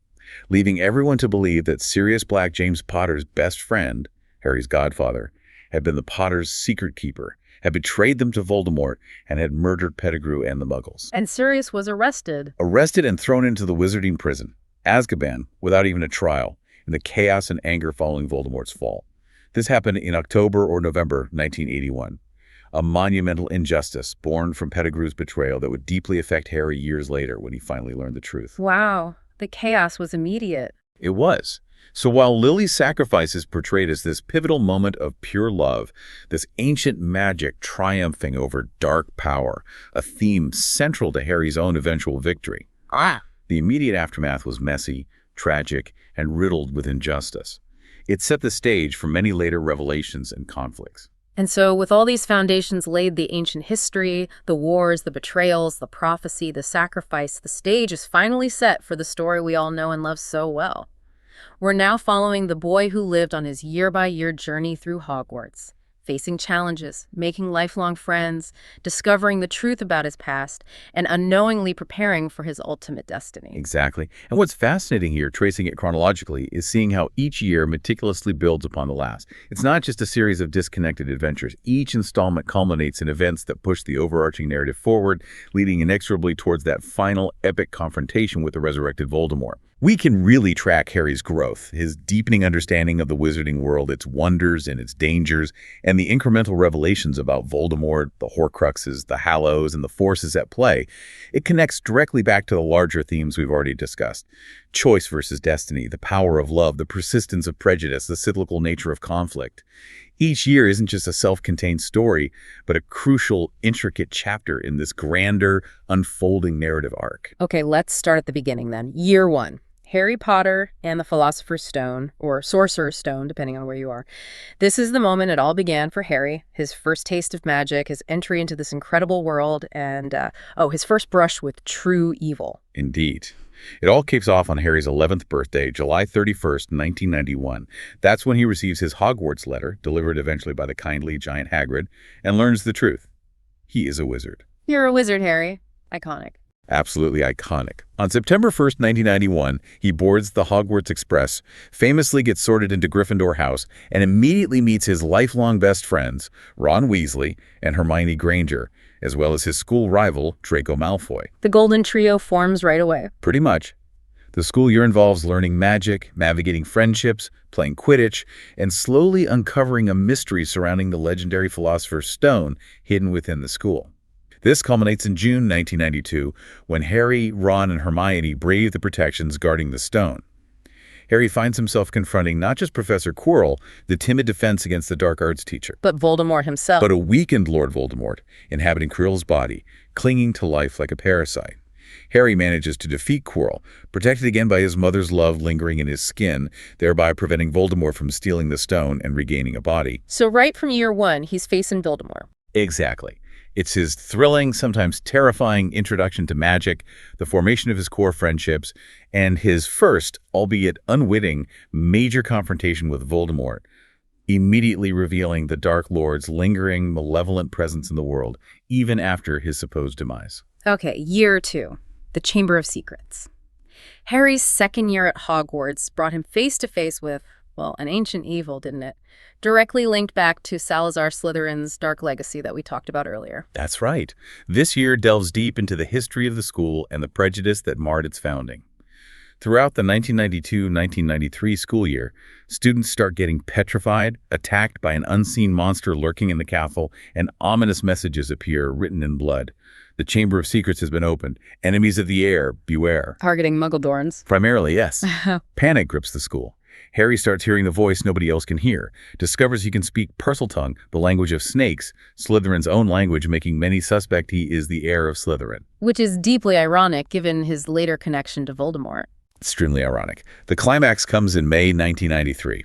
leaving everyone to believe that Sirius Black, James Potter's best friend, Harry's godfather, had been the Potters' secret keeper, had betrayed them to Voldemort, and had murdered Pettigrew and the Muggles. And Sirius was arrested. Arrested and thrown into the wizarding prison, Azkaban, without even a trial, in the chaos and anger following Voldemort's fall. This happened in October or November 1981. A monumental injustice born from Pettigrew's betrayal that would deeply affect Harry years later when he finally learned the truth. Wow, the chaos was immediate. It was. So while Lily's sacrifice is portrayed as this pivotal moment of pure love, this ancient magic triumphing over dark power, a theme central to Harry's own eventual victory, the immediate aftermath was messy, tragic, and riddled with injustice. It set the stage for many later revelations and conflicts. And so with all these foundations laid, the ancient history, the wars, the betrayals, the prophecy, the sacrifice, the stage is finally set for the story we all know and love so well. We're now following the boy who lived on his year-by-year journey through Hogwarts, facing challenges, making lifelong friends, discovering the truth about his past, and unknowingly preparing for his ultimate destiny. Exactly. And what's fascinating here, tracing it chronologically, is seeing how each year meticulously builds upon the last. It's not just a series of disconnected adventures. Each installment culminates in events that push the overarching narrative forward, leading inexorably towards that final epic confrontation with the resurrected Voldemort. We can really track Harry's growth, his deepening understanding of the wizarding world, its wonders and its dangers, and the incremental revelations about Voldemort, the Horcruxes, the Hallows, and the forces at play. It connects directly back to the larger themes we've already discussed. Choice versus destiny, the power of love, the persistence of prejudice, the cyclical nature of conflict. Each year isn't just a self-contained story, but a crucial, intricate chapter in this grander, unfolding narrative arc. Okay, let's start at the beginning then. Year 1. Harry Potter and the Philosopher's Stone, or Sorcerer's Stone, depending on where you are. This is the moment it all began for Harry, his first taste of magic, his entry into this incredible world, and, his first brush with true evil. Indeed. It all kicks off on Harry's 11th birthday, July 31st, 1991. That's when he receives his Hogwarts letter, delivered eventually by the kindly giant Hagrid, and learns the truth. He is a wizard. You're a wizard, Harry. Iconic. Absolutely iconic. On September 1st, 1991, he boards the Hogwarts Express, famously gets sorted into Gryffindor House, and immediately meets his lifelong best friends, Ron Weasley and Hermione Granger, as well as his school rival, Draco Malfoy. The Golden Trio forms right away. Pretty much. The school year involves learning magic, navigating friendships, playing Quidditch, and slowly uncovering a mystery surrounding the legendary Philosopher's Stone hidden within the school. This culminates in June 1992, when Harry, Ron, and Hermione brave the protections guarding the stone. Harry finds himself confronting not just Professor Quirrell, the timid defense against the dark arts teacher, But Voldemort himself. but a weakened Lord Voldemort, inhabiting Quirrell's body, clinging to life like a parasite. Harry manages to defeat Quirrell, protected again by his mother's love lingering in his skin, thereby preventing Voldemort from stealing the stone and regaining a body. So right from year 1, he's facing Voldemort. Exactly. It's his thrilling, sometimes terrifying introduction to magic, the formation of his core friendships, and his first, albeit unwitting, major confrontation with Voldemort. immediately revealing the Dark Lord's lingering, malevolent presence in the world, even after his supposed demise. Okay, year 2, the Chamber of Secrets. Harry's second year at Hogwarts brought him face to face with, well, an ancient evil, didn't it? Directly linked back to Salazar Slytherin's dark legacy that we talked about earlier. That's right. This year delves deep into the history of the school and the prejudice that marred its founding. Throughout the 1992-1993 school year, students start getting petrified, attacked by an unseen monster lurking in the castle, and ominous messages appear written in blood. The Chamber of Secrets has been opened. Enemies of the air, beware. Targeting Muggledorns. Primarily, yes. Panic grips the school. Harry starts hearing the voice nobody else can hear, discovers he can speak Parseltongue, the language of snakes, Slytherin's own language, making many suspect he is the heir of Slytherin. Which is deeply ironic given his later connection to Voldemort. Extremely ironic. The climax comes in May 1993.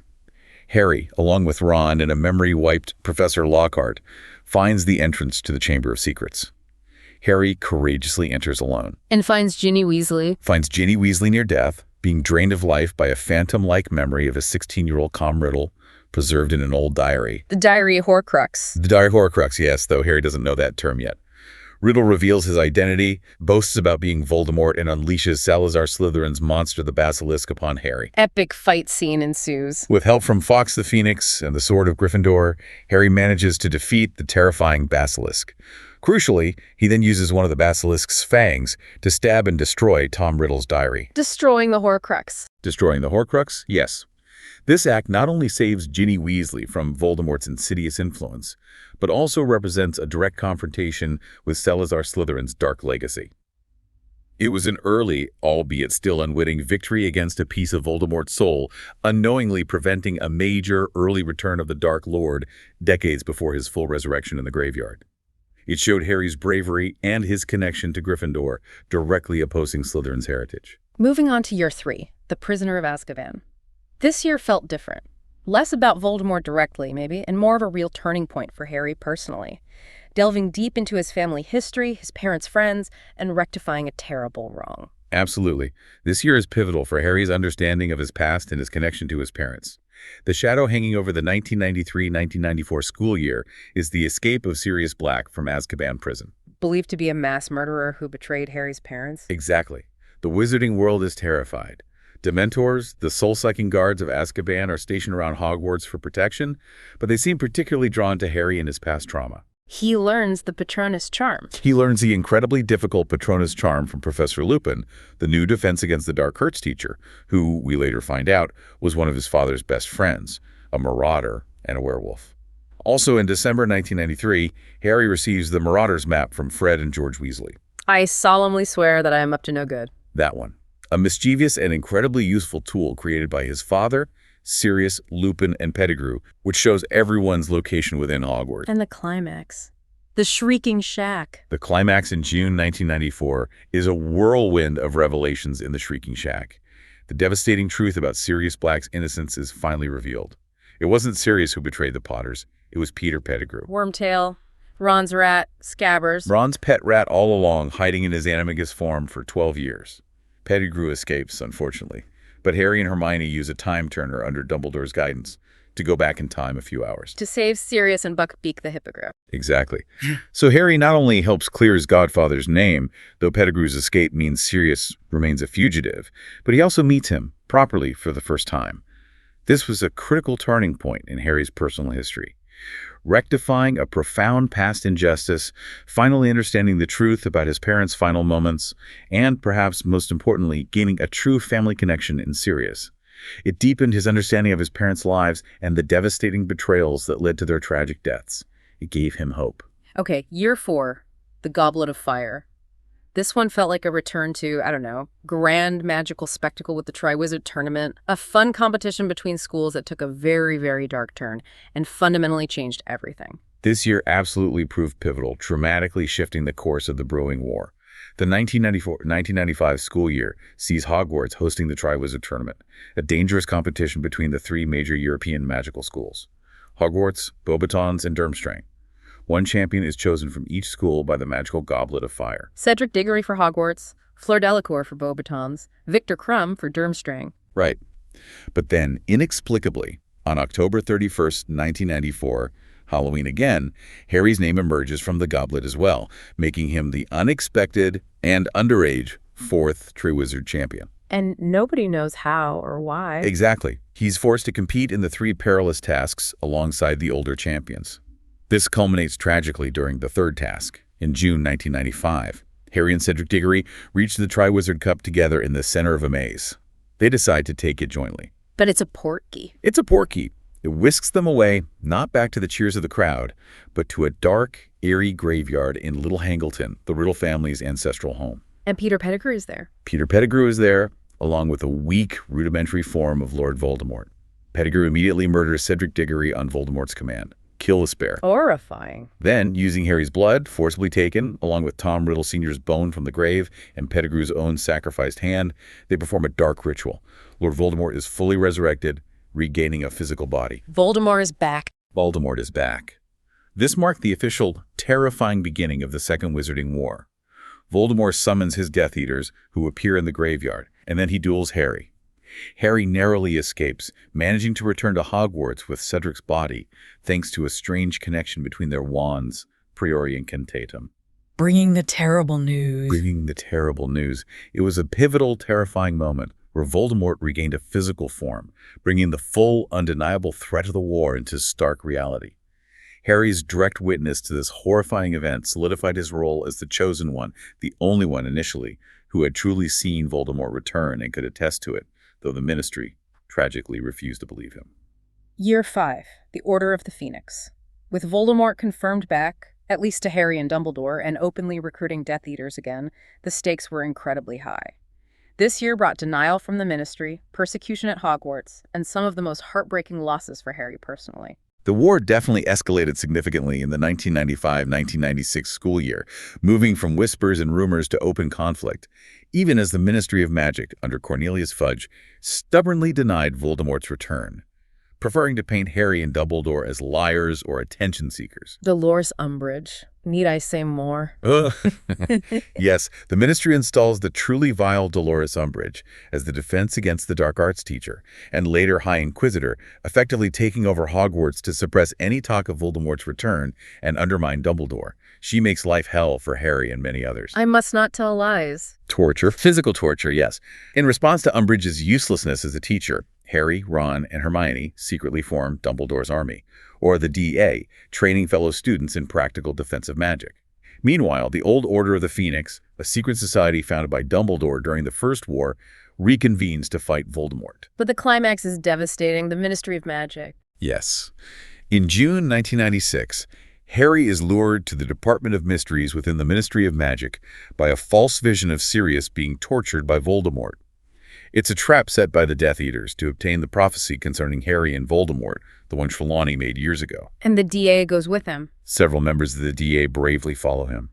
Harry, along with Ron and a memory-wiped Professor Lockhart, finds the entrance to the Chamber of Secrets. Harry courageously enters alone. And finds Ginny Weasley Near death, being drained of life by a phantom-like memory of a 16-year-old Tom Riddle preserved in an old diary. The diary Horcrux. The diary Horcrux, yes, though Harry doesn't know that term yet. Riddle reveals his identity, boasts about being Voldemort, and unleashes Salazar Slytherin's monster, the Basilisk, upon Harry. Epic fight scene ensues. With help from Fawkes the Phoenix and the Sword of Gryffindor, Harry manages to defeat the terrifying Basilisk. Crucially, he then uses one of the Basilisk's fangs to stab and destroy Tom Riddle's diary. Destroying the Horcrux. Destroying the Horcrux? Yes. This act not only saves Ginny Weasley from Voldemort's insidious influence, but also represents a direct confrontation with Salazar Slytherin's dark legacy. It was an early, albeit still unwitting, victory against a piece of Voldemort's soul, unknowingly preventing a major early return of the Dark Lord decades before his full resurrection in the graveyard. It showed Harry's bravery and his connection to Gryffindor, directly opposing Slytherin's heritage. Moving on to year 3, the Prisoner of Azkaban. This year felt different. Less about Voldemort directly, maybe, and more of a real turning point for Harry personally. Delving deep into his family history, his parents' friends, and rectifying a terrible wrong. Absolutely. This year is pivotal for Harry's understanding of his past and his connection to his parents. The shadow hanging over the 1993-1994 school year is the escape of Sirius Black from Azkaban prison. Believed to be a mass murderer who betrayed Harry's parents? Exactly. The wizarding world is terrified. Dementors, the soul-sucking guards of Azkaban, are stationed around Hogwarts for protection, but they seem particularly drawn to Harry and his past trauma. He learns the Patronus charm. He learns the incredibly difficult Patronus charm from Professor Lupin, the new Defense Against the Dark Arts teacher, who, we later find out, was one of his father's best friends, a marauder and a werewolf. Also in December 1993, Harry receives the Marauders map from Fred and George Weasley. I solemnly swear that I am up to no good. That one. A mischievous and incredibly useful tool created by his father, Sirius, Lupin, and Pettigrew, which shows everyone's location within Hogwarts. And the climax. The Shrieking Shack. The climax in June 1994 is a whirlwind of revelations in the Shrieking Shack. The devastating truth about Sirius Black's innocence is finally revealed. It wasn't Sirius who betrayed the Potters. It was Peter Pettigrew. Wormtail, Ron's rat, Scabbers. Ron's pet rat all along, hiding in his animagus form for 12 years. Pettigrew escapes, unfortunately, but Harry and Hermione use a time turner under Dumbledore's guidance to go back in time a few hours. To save Sirius and Buckbeak the Hippogriff. Exactly. So Harry not only helps clear his godfather's name, though Pettigrew's escape means Sirius remains a fugitive, but he also meets him properly for the first time. This was a critical turning point in Harry's personal history. Rectifying a profound past injustice, finally understanding the truth about his parents' final moments, and perhaps most importantly, gaining a true family connection in Sirius. It deepened his understanding of his parents' lives and the devastating betrayals that led to their tragic deaths. It gave him hope. Okay, year 4, the Goblet of Fire. This one felt like a return to, I don't know, grand magical spectacle with the Triwizard Tournament, a fun competition between schools that took a very, very dark turn and fundamentally changed everything. This year absolutely proved pivotal, dramatically shifting the course of the brewing war. The 1994-1995 school year sees Hogwarts hosting the Triwizard Tournament, a dangerous competition between the 3 major European magical schools, Hogwarts, Beauxbatons, and Durmstrang. One champion is chosen from each school by the magical Goblet of Fire. Cedric Diggory for Hogwarts, Fleur Delacour for Beauxbatons, Victor Crumb for Durmstrang. Right. But then, inexplicably, On October 31st, 1994, Halloween again, Harry's name emerges from the goblet as well, making him the unexpected and underage fourth Triwizard champion. And nobody knows how or why. Exactly. He's forced to compete in the 3 perilous tasks alongside the older champions. This culminates tragically during the 3rd task. In June 1995, Harry and Cedric Diggory reach the Triwizard Cup together in the center of a maze. They decide to take it jointly. But it's a portkey. It's a portkey. It whisks them away, not back to the cheers of the crowd, but to a dark, eerie graveyard in Little Hangleton, the Riddle family's ancestral home. And Peter Pettigrew is there. Peter Pettigrew is there, along with a weak, rudimentary form of Lord Voldemort. Pettigrew immediately murders Cedric Diggory on Voldemort's command. Kill the spare. Horrifying. Then, using Harry's blood, forcibly taken, along with Tom Riddle Sr.'s bone from the grave and Pettigrew's own sacrificed hand, they perform a dark ritual. Lord Voldemort is fully resurrected, regaining a physical body. Voldemort is back. Voldemort is back. This marked the official, terrifying beginning of the Second Wizarding War. Voldemort summons his Death Eaters, who appear in the graveyard, and then he duels Harry. Harry narrowly escapes, managing to return to Hogwarts with Cedric's body, thanks to a strange connection between their wands, priori incantatem. Bringing the terrible news. Bringing the terrible news. It was a pivotal, terrifying moment where Voldemort regained a physical form, bringing the full, undeniable threat of the war into stark reality. Harry's direct witness to this horrifying event solidified his role as the chosen one, the only one initially, who had truly seen Voldemort return and could attest to it, though the Ministry tragically refused to believe him. Year 5, the Order of the Phoenix. With Voldemort confirmed back, at least to Harry and Dumbledore, and openly recruiting Death Eaters again, the stakes were incredibly high. This year brought denial from the Ministry, persecution at Hogwarts, and some of the most heartbreaking losses for Harry personally. The war definitely escalated significantly in the 1995-1996 school year, moving from whispers and rumors to open conflict, even as the Ministry of Magic, under Cornelius Fudge, stubbornly denied Voldemort's return, preferring to paint Harry and Dumbledore as liars or attention seekers. Dolores Umbridge. Need I say more? Yes, the Ministry installs the truly vile Dolores Umbridge as the defense against the dark arts teacher, and later High Inquisitor, effectively taking over Hogwarts to suppress any talk of Voldemort's return and undermine Dumbledore. She makes life hell for Harry and many others. I must not tell lies. Torture, physical torture, yes. In response to Umbridge's uselessness as a teacher, Harry, Ron, and Hermione secretly formed Dumbledore's army, or the DA, training fellow students in practical defensive magic. Meanwhile, the Old Order of the Phoenix, a secret society founded by Dumbledore during the First War, reconvenes to fight Voldemort. But the climax is devastating, the Ministry of Magic. Yes. In June 1996, Harry is lured to the Department of Mysteries within the Ministry of Magic by a false vision of Sirius being tortured by Voldemort. It's a trap set by the Death Eaters to obtain the prophecy concerning Harry and Voldemort, the one Trelawney made years ago. And the DA goes with him. Several members of the DA bravely follow him.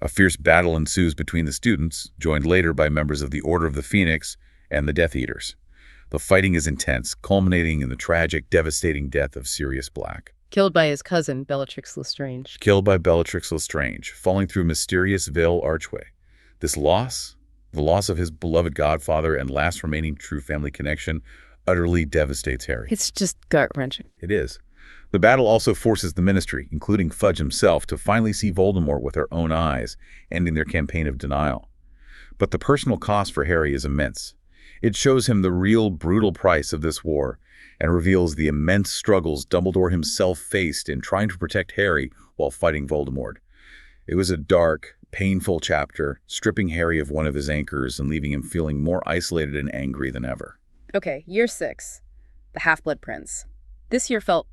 A fierce battle ensues between the students, joined later by members of the Order of the Phoenix and the Death Eaters. The fighting is intense, culminating in the tragic, devastating death of Sirius Black. Killed by his cousin, Bellatrix Lestrange. Killed by Bellatrix Lestrange, falling through a mysterious veil archway. This loss, the loss of his beloved godfather and last remaining true family connection, utterly devastates Harry. It's just gut-wrenching. It is. The battle also forces the Ministry, including Fudge himself, to finally see Voldemort with their own eyes, ending their campaign of denial. But the personal cost for Harry is immense. It shows him the real, brutal price of this war, and reveals the immense struggles Dumbledore himself faced in trying to protect Harry while fighting Voldemort. It was a dark, painful chapter, stripping Harry of one of his anchors and leaving him feeling more isolated and angry than ever. Okay, year 6, the Half-Blood Prince. This year felt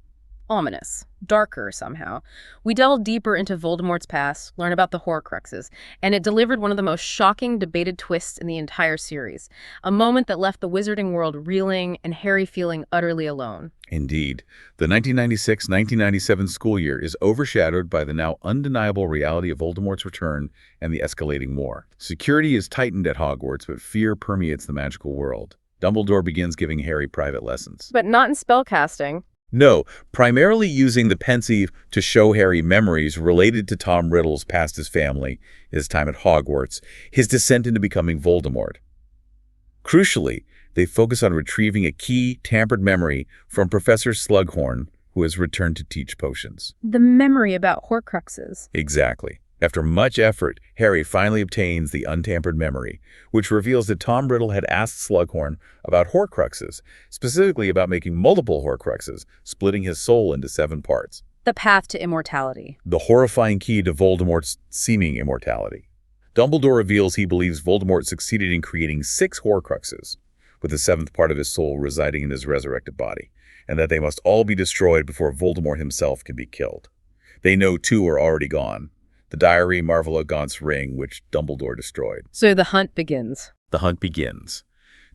ominous, darker somehow. We delved deeper into Voldemort's past, learned about the Horcruxes, and it delivered one of the most shocking, debated twists in the entire series. A moment that left the wizarding world reeling and Harry feeling utterly alone. Indeed. The 1996-1997 school year is overshadowed by the now undeniable reality of Voldemort's return and the escalating war. Security is tightened at Hogwarts, but fear permeates the magical world. Dumbledore begins giving Harry private lessons. But not in spellcasting. No, primarily using the pensieve to show Harry memories related to Tom Riddle's past his family, his time at Hogwarts, his descent into becoming Voldemort. Crucially, They focus on retrieving a key, tampered memory from Professor Slughorn, who has returned to teach potions. The memory about Horcruxes. Exactly. After much effort, Harry finally obtains the untampered memory, which reveals that Tom Riddle had asked Slughorn about Horcruxes, specifically about making multiple Horcruxes, splitting his soul into 7 parts. The path to immortality. The horrifying key to Voldemort's seeming immortality. Dumbledore reveals he believes Voldemort succeeded in creating 6 Horcruxes, with the 7th part of his soul residing in his resurrected body, and that they must all be destroyed before Voldemort himself can be killed. They know 2 are already gone. The diary, Marvolo Gaunt's ring, which Dumbledore destroyed. So the hunt begins. The hunt begins.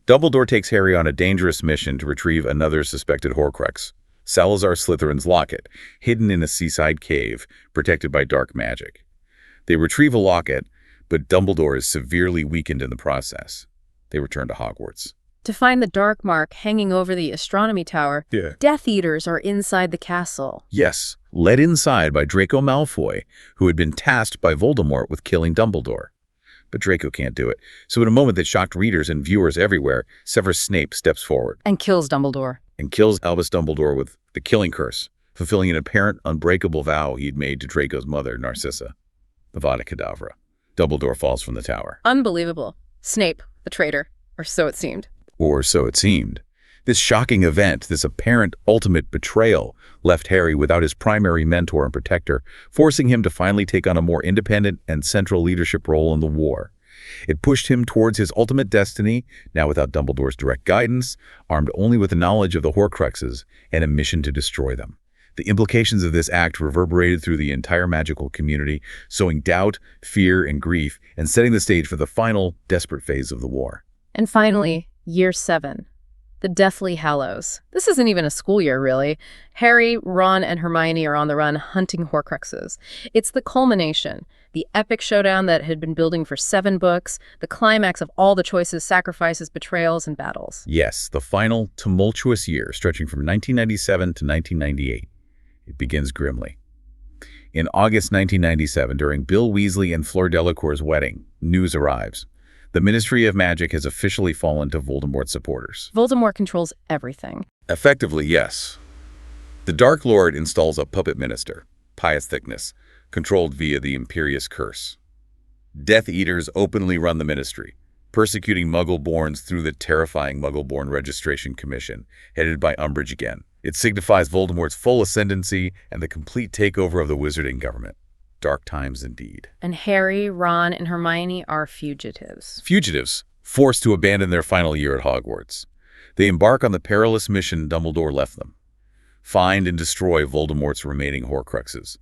Dumbledore takes Harry on a dangerous mission to retrieve another suspected Horcrux, Salazar Slytherin's locket, hidden in a seaside cave, protected by dark magic. They retrieve a locket, but Dumbledore is severely weakened in the process. They return to Hogwarts. To find the dark mark hanging over the astronomy tower, Death Eaters are inside the castle. Yes, led inside by Draco Malfoy, who had been tasked by Voldemort with killing Dumbledore. But Draco can't do it, so in a moment that shocked readers and viewers everywhere, Severus Snape steps forward. And kills Dumbledore. And kills Albus Dumbledore with the killing curse, fulfilling an apparent unbreakable vow he'd made to Draco's mother, Narcissa. Avada Kedavra. Dumbledore falls from the tower. Unbelievable. Snape, the traitor. Or so it seemed. Or so it seemed. This shocking event, this apparent ultimate betrayal, left Harry without his primary mentor and protector, forcing him to finally take on a more independent and central leadership role in the war. It pushed him towards his ultimate destiny, now without Dumbledore's direct guidance, armed only with the knowledge of the Horcruxes and a mission to destroy them. The implications of this act reverberated through the entire magical community, sowing doubt, fear, and grief, and setting the stage for the final, desperate phase of the war. And finally, Year 7. The Deathly Hallows. This isn't even a school year, really. Harry, Ron, and Hermione are on the run hunting Horcruxes. It's the culmination, the epic showdown that had been building for 7 books, the climax of all the choices, sacrifices, betrayals, and battles. Yes, the final, tumultuous year, stretching from 1997 to 1998. It begins grimly. In August 1997, during Bill Weasley and Fleur Delacour's wedding, news arrives. The Ministry of Magic has officially fallen to Voldemort's supporters. Voldemort controls everything. Effectively, yes. The Dark Lord installs a puppet minister, Pious Thickness, controlled via the Imperious Curse. Death Eaters openly run the ministry, persecuting Muggle-borns through the terrifying Muggle-born Registration Commission, headed by Umbridge again. It signifies Voldemort's full ascendancy and the complete takeover of the wizarding government. Dark times indeed. And Harry, Ron, and Hermione are fugitives. Fugitives, forced to abandon their final year at Hogwarts. They embark on the perilous mission Dumbledore left them. Find and destroy Voldemort's remaining Horcruxes.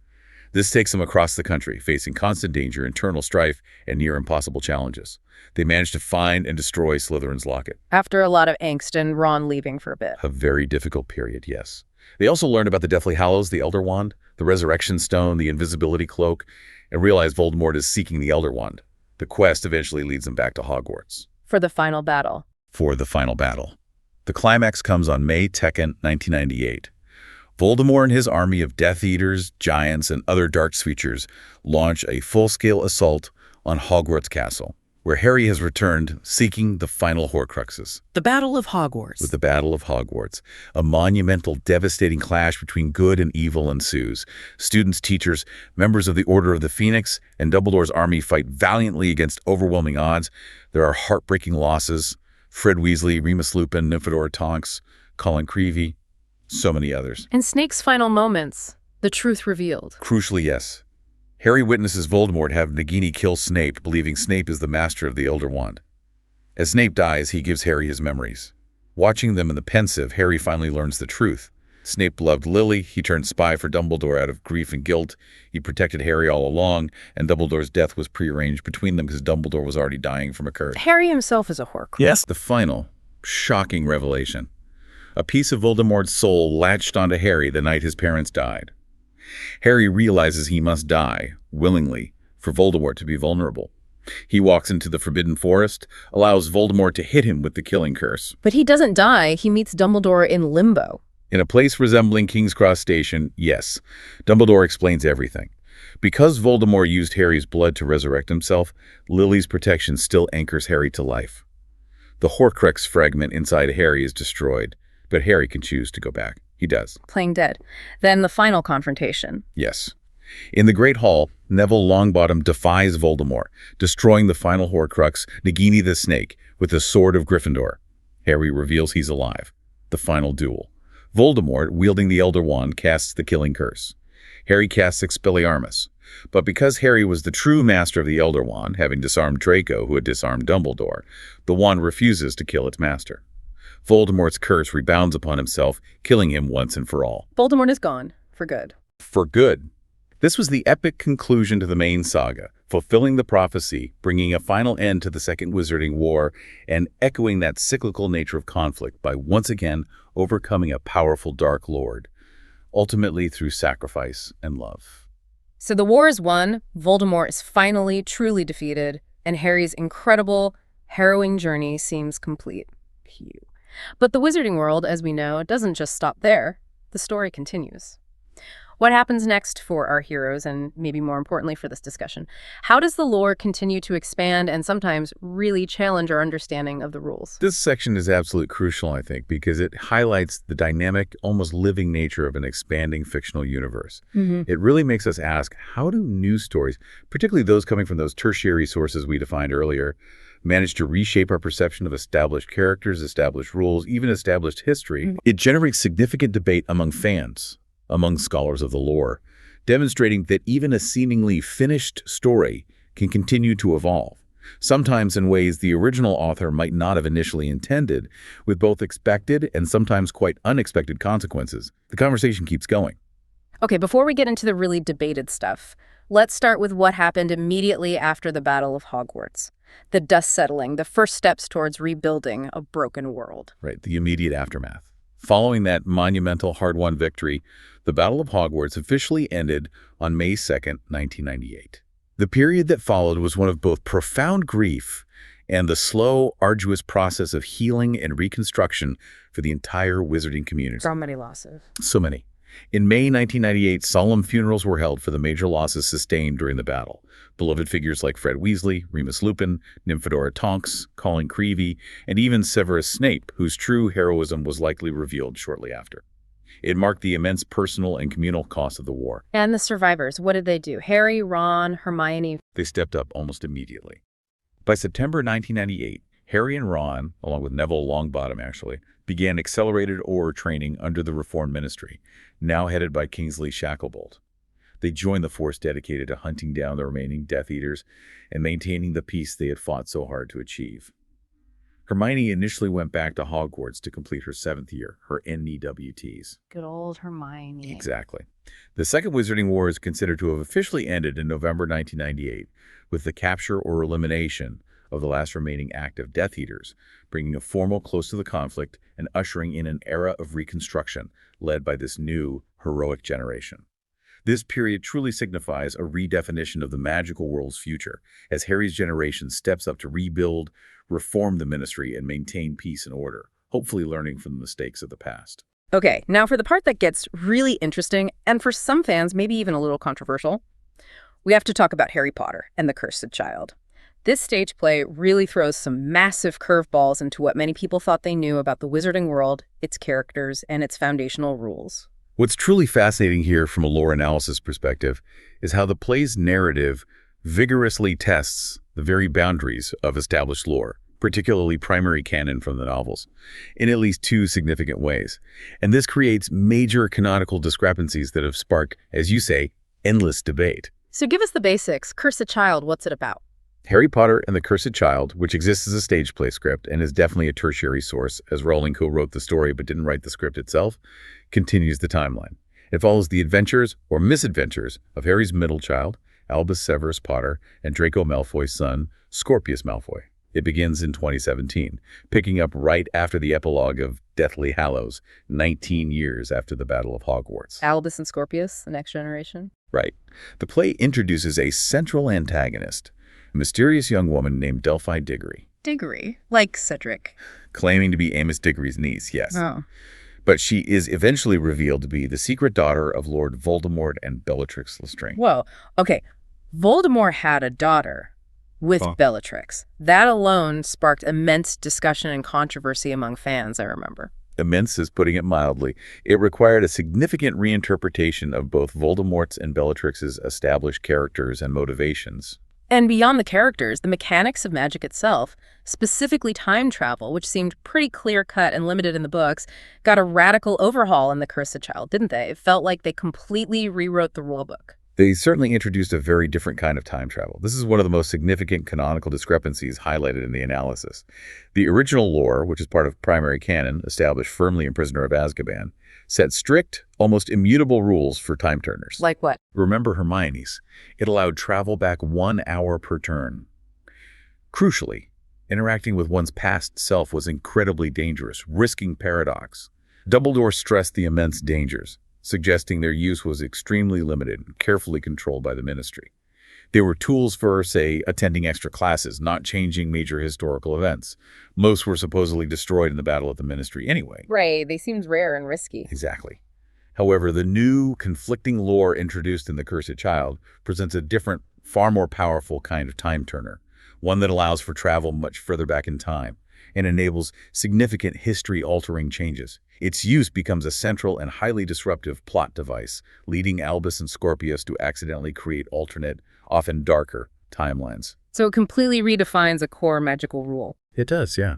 This takes them across the country, facing constant danger, internal strife, and near-impossible challenges. They manage to find and destroy Slytherin's locket. After a lot of angst and Ron leaving for a bit. A very difficult period, yes. They also learned about the Deathly Hallows, the Elder Wand, the Resurrection Stone, the Invisibility Cloak, and realize Voldemort is seeking the Elder Wand. The quest eventually leads them back to Hogwarts. For the final battle. The climax comes on May 2nd, 1998. Voldemort and his army of Death Eaters, Giants, and other dark creatures launch a full-scale assault on Hogwarts Castle, where Harry has returned, seeking the final Horcruxes. The Battle of Hogwarts. With the Battle of Hogwarts, a monumental, devastating clash between good and evil ensues. Students, teachers, members of the Order of the Phoenix, and Dumbledore's army fight valiantly against overwhelming odds. There are heartbreaking losses. Fred Weasley, Remus Lupin, Nymphadora Tonks, Colin Creevey, so many others. And Snake's final moments, the truth revealed. Crucially, yes. Harry witnesses Voldemort have Nagini kill Snape, believing Snape is the master of the Elder Wand. As Snape dies, he gives Harry his memories. Watching them in the pensive, Harry finally learns the truth. Snape loved Lily, he turned spy for Dumbledore out of grief and guilt. He protected Harry all along, and Dumbledore's death was prearranged between them because Dumbledore was already dying from a curse. Harry himself is a Horcrux. Yes. The final, shocking revelation. A piece of Voldemort's soul latched onto Harry the night his parents died. Harry realizes he must die, willingly, for Voldemort to be vulnerable. He walks into the Forbidden Forest, allows Voldemort to hit him with the killing curse. But he doesn't die, he meets Dumbledore in limbo. In a place resembling King's Cross Station, yes, Dumbledore explains everything. Because Voldemort used Harry's blood to resurrect himself, Lily's protection still anchors Harry to life. The Horcrux fragment inside Harry is destroyed, but Harry can choose to go back. He does. Playing dead. Then the final confrontation. Yes. In the Great Hall, Neville Longbottom defies Voldemort, destroying the final Horcrux, Nagini the Snake, with the Sword of Gryffindor. Harry reveals he's alive. The final duel. Voldemort, wielding the Elder Wand, casts the killing curse. Harry casts Expelliarmus. But because Harry was the true master of the Elder Wand, having disarmed Draco, who had disarmed Dumbledore, the wand refuses to kill its master. Voldemort's curse rebounds upon himself, killing him once and for all. Voldemort is gone. For good. For good. This was the epic conclusion to the main saga, fulfilling the prophecy, bringing a final end to the Second Wizarding War, and echoing that cyclical nature of conflict by once again overcoming a powerful Dark Lord, ultimately through sacrifice and love. So the war is won, Voldemort is finally truly defeated, and Harry's incredible, harrowing journey seems complete. Phew. But the Wizarding World, as we know, doesn't just stop there. The story continues. What happens next for our heroes, and maybe more importantly for this discussion? How does the lore continue to expand and sometimes really challenge our understanding of the rules? This section is absolutely crucial, I think, because it highlights the dynamic, almost living nature of an expanding fictional universe. It really makes us ask, how do news stories, particularly those coming from those tertiary sources we defined earlier, manage to reshape our perception of established characters, established rules, even established history? It generates significant debate among fans, among scholars of the lore, demonstrating that even a seemingly finished story can continue to evolve, sometimes in ways the original author might not have initially intended, with both expected and sometimes quite unexpected consequences. The conversation keeps going. Okay, before we get into the really debated stuff, let's start with what happened immediately after the Battle of Hogwarts. The dust settling, the first steps towards rebuilding a broken world. Right, the immediate aftermath. Following that monumental hard-won victory, the Battle of Hogwarts officially ended on May 2nd, 1998. The period that followed was one of both profound grief and the slow, arduous process of healing and reconstruction for the entire wizarding community. So many losses. So many. In May 1998, solemn funerals were held for the major losses sustained during the battle. Beloved figures like Fred Weasley, Remus Lupin, Nymphadora Tonks, Colin Creevey, and even Severus Snape, whose true heroism was likely revealed shortly after. It marked the immense personal and communal cost of the war. And the survivors, what did they do? Harry, Ron, Hermione. They stepped up almost immediately. By September 1998, Harry and Ron, along with Neville Longbottom actually, began accelerated Auror training under the Reformed Ministry, now headed by Kingsley Shacklebolt. They joined the force dedicated to hunting down the remaining Death Eaters and maintaining the peace they had fought so hard to achieve. Hermione initially went back to Hogwarts to complete her 7th year, her NEWTs. Good old Hermione. Exactly. The Second Wizarding War is considered to have officially ended in November 1998, with the capture or elimination of the last remaining active Death Eaters, bringing a formal close to the conflict and ushering in an era of reconstruction led by this new, heroic generation. This period truly signifies a redefinition of the magical world's future, as Harry's generation steps up to rebuild, reform the ministry, and maintain peace and order, hopefully learning from the mistakes of the past. Okay, now for the part that gets really interesting, and for some fans maybe even a little controversial, we have to talk about Harry Potter and the Cursed Child. This stage play really throws some massive curveballs into what many people thought they knew about the wizarding world, its characters, and its foundational rules. What's truly fascinating here from a lore analysis perspective is how the play's narrative vigorously tests the very boundaries of established lore, particularly primary canon from the novels, in at least 2 significant ways. And this creates major canonical discrepancies that have sparked, as you say, endless debate. So give us the basics. Cursed Child, what's it about? Harry Potter and the Cursed Child, which exists as a stage play script and is definitely a tertiary source, as Rowling co-wrote the story but didn't write the script itself, continues the timeline. It follows the adventures or misadventures of Harry's middle child, Albus Severus Potter, and Draco Malfoy's son, Scorpius Malfoy. It begins in 2017, picking up right after the epilogue of Deathly Hallows, 19 years after the Battle of Hogwarts. Albus and Scorpius, the next generation? Right. The play introduces a central antagonist, a mysterious young woman named Delphi Diggory. Diggory, like Cedric. Claiming to be Amos Diggory's niece, yes. Oh. But she is eventually revealed to be the secret daughter of Lord Voldemort and Bellatrix Lestrange. Whoa. Okay. Voldemort had a daughter, with Oh. Bellatrix. That alone sparked immense discussion and controversy among fans, I remember. Immense is putting it mildly. It required a significant reinterpretation of both Voldemort's and Bellatrix's established characters and motivations. And beyond the characters, the mechanics of magic itself, specifically time travel, which seemed pretty clear-cut and limited in the books, got a radical overhaul in The Cursed Child, didn't they? It felt like they completely rewrote the rulebook. They certainly introduced a very different kind of time travel. This is one of the most significant canonical discrepancies highlighted in the analysis. The original lore, which is part of primary canon, established firmly in Prisoner of Azkaban, set strict, almost immutable rules for time turners. Like what? Remember Hermione's. It allowed travel back 1 hour per turn. Crucially, interacting with one's past self was incredibly dangerous, risking paradox. Dumbledore stressed the immense dangers, suggesting their use was extremely limited and carefully controlled by the Ministry. They were tools for, say, attending extra classes, not changing major historical events. Most were supposedly destroyed in the Battle of the Ministry anyway. Right, they seemed rare and risky. Exactly. However, the new, conflicting lore introduced in The Cursed Child presents a different, far more powerful kind of time turner, one that allows for travel much further back in time and enables significant history-altering changes. Its use becomes a central and highly disruptive plot device, leading Albus and Scorpius to accidentally create alternate, often darker, timelines. So it completely redefines a core magical rule. It does, yeah.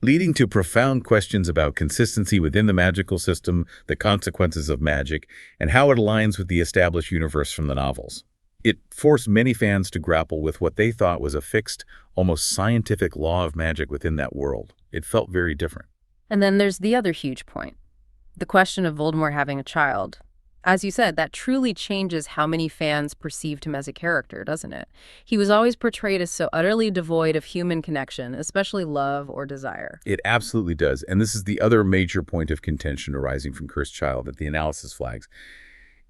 Leading to profound questions about consistency within the magical system, the consequences of magic, and how it aligns with the established universe from the novels. It forced many fans to grapple with what they thought was a fixed, almost scientific law of magic within that world. It felt very different. And then there's the other huge point, the question of Voldemort having a child. As you said, that truly changes how many fans perceived him as a character, doesn't it? He was always portrayed as so utterly devoid of human connection, especially love or desire. It absolutely does. And this is the other major point of contention arising from Cursed Child that the analysis flags.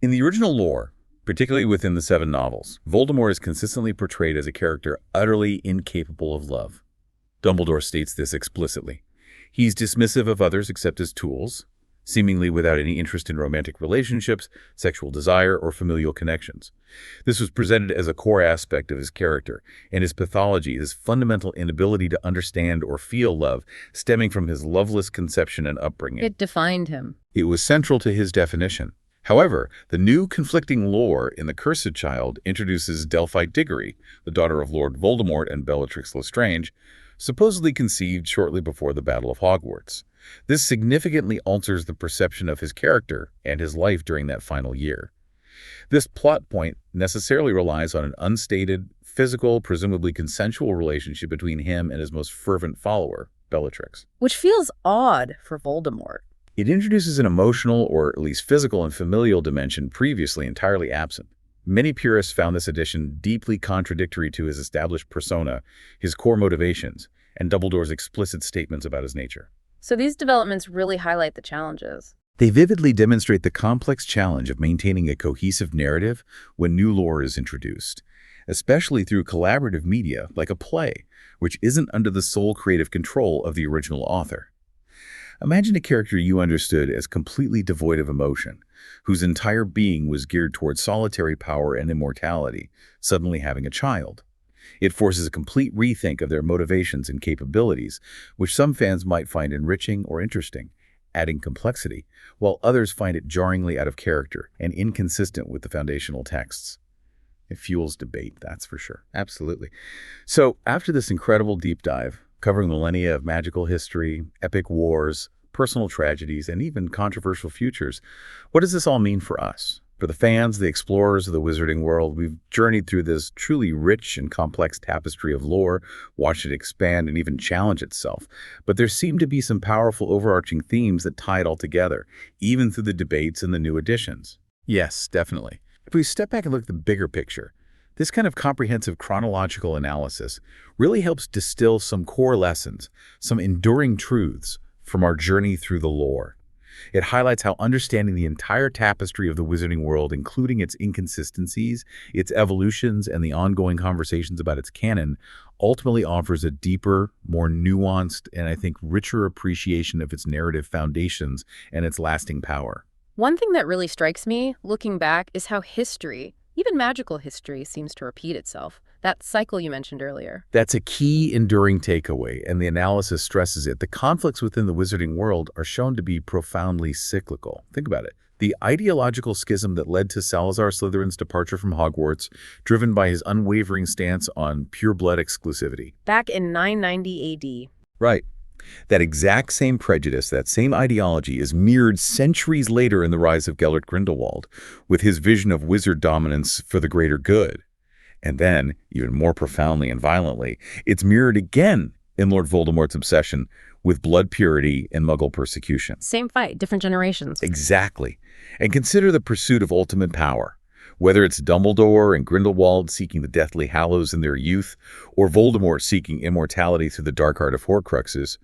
In the original lore, particularly within the 7 novels, Voldemort is consistently portrayed as a character utterly incapable of love. Dumbledore states this explicitly. He's dismissive of others except as tools, seemingly without any interest in romantic relationships, sexual desire, or familial connections. This was presented as a core aspect of his character, and his pathology, his fundamental inability to understand or feel love, stemming from his loveless conception and upbringing. It defined him. It was central to his definition. However, the new conflicting lore in The Cursed Child introduces Delphi Diggory, the daughter of Lord Voldemort and Bellatrix Lestrange, supposedly conceived shortly before the Battle of Hogwarts. This significantly alters the perception of his character and his life during that final year. This plot point necessarily relies on an unstated, physical, presumably consensual relationship between him and his most fervent follower, Bellatrix. Which feels odd for Voldemort. It introduces an emotional, or at least physical and familial dimension previously entirely absent. Many purists found this addition deeply contradictory to his established persona, his core motivations, and Dumbledore's explicit statements about his nature. So these developments really highlight the challenges. They vividly demonstrate the complex challenge of maintaining a cohesive narrative when new lore is introduced, especially through collaborative media like a play, which isn't under the sole creative control of the original author. Imagine a character you understood as completely devoid of emotion, whose entire being was geared towards solitary power and immortality, suddenly having a child. It forces a complete rethink of their motivations and capabilities, which some fans might find enriching or interesting, adding complexity, while others find it jarringly out of character and inconsistent with the foundational texts. It fuels debate, that's for sure. Absolutely. So, after this incredible deep dive, covering millennia of magical history, epic wars, personal tragedies, and even controversial futures, what does this all mean for us? For the fans, the explorers of the wizarding world, we've journeyed through this truly rich and complex tapestry of lore, watched it expand and even challenge itself. But there seem to be some powerful overarching themes that tie it all together, even through the debates and the new additions. Yes, definitely. If we step back and look at the bigger picture, this kind of comprehensive chronological analysis really helps distill some core lessons, some enduring truths from our journey through the lore. It highlights how understanding the entire tapestry of the wizarding world, including its inconsistencies, its evolutions, and the ongoing conversations about its canon, ultimately offers a deeper, more nuanced, and I think richer appreciation of its narrative foundations and its lasting power. One thing that really strikes me, looking back, is how history, Even magical history seems to repeat itself. That cycle you mentioned earlier. That's a key enduring takeaway, and the analysis stresses it. The conflicts within the wizarding world are shown to be profoundly cyclical. Think about it. The ideological schism that led to Salazar Slytherin's departure from Hogwarts, driven by his unwavering stance on pure-blood exclusivity. Back in 990 AD. Right. That exact same prejudice, that same ideology is mirrored centuries later in the rise of Gellert Grindelwald, with his vision of wizard dominance for the greater good. And then, even more profoundly and violently, it's mirrored again in Lord Voldemort's obsession with blood purity and Muggle persecution. Same fight, different generations. Exactly. And consider the pursuit of ultimate power. Whether it's Dumbledore and Grindelwald seeking the Deathly Hallows in their youth, or Voldemort seeking immortality through the dark art of Horcruxes,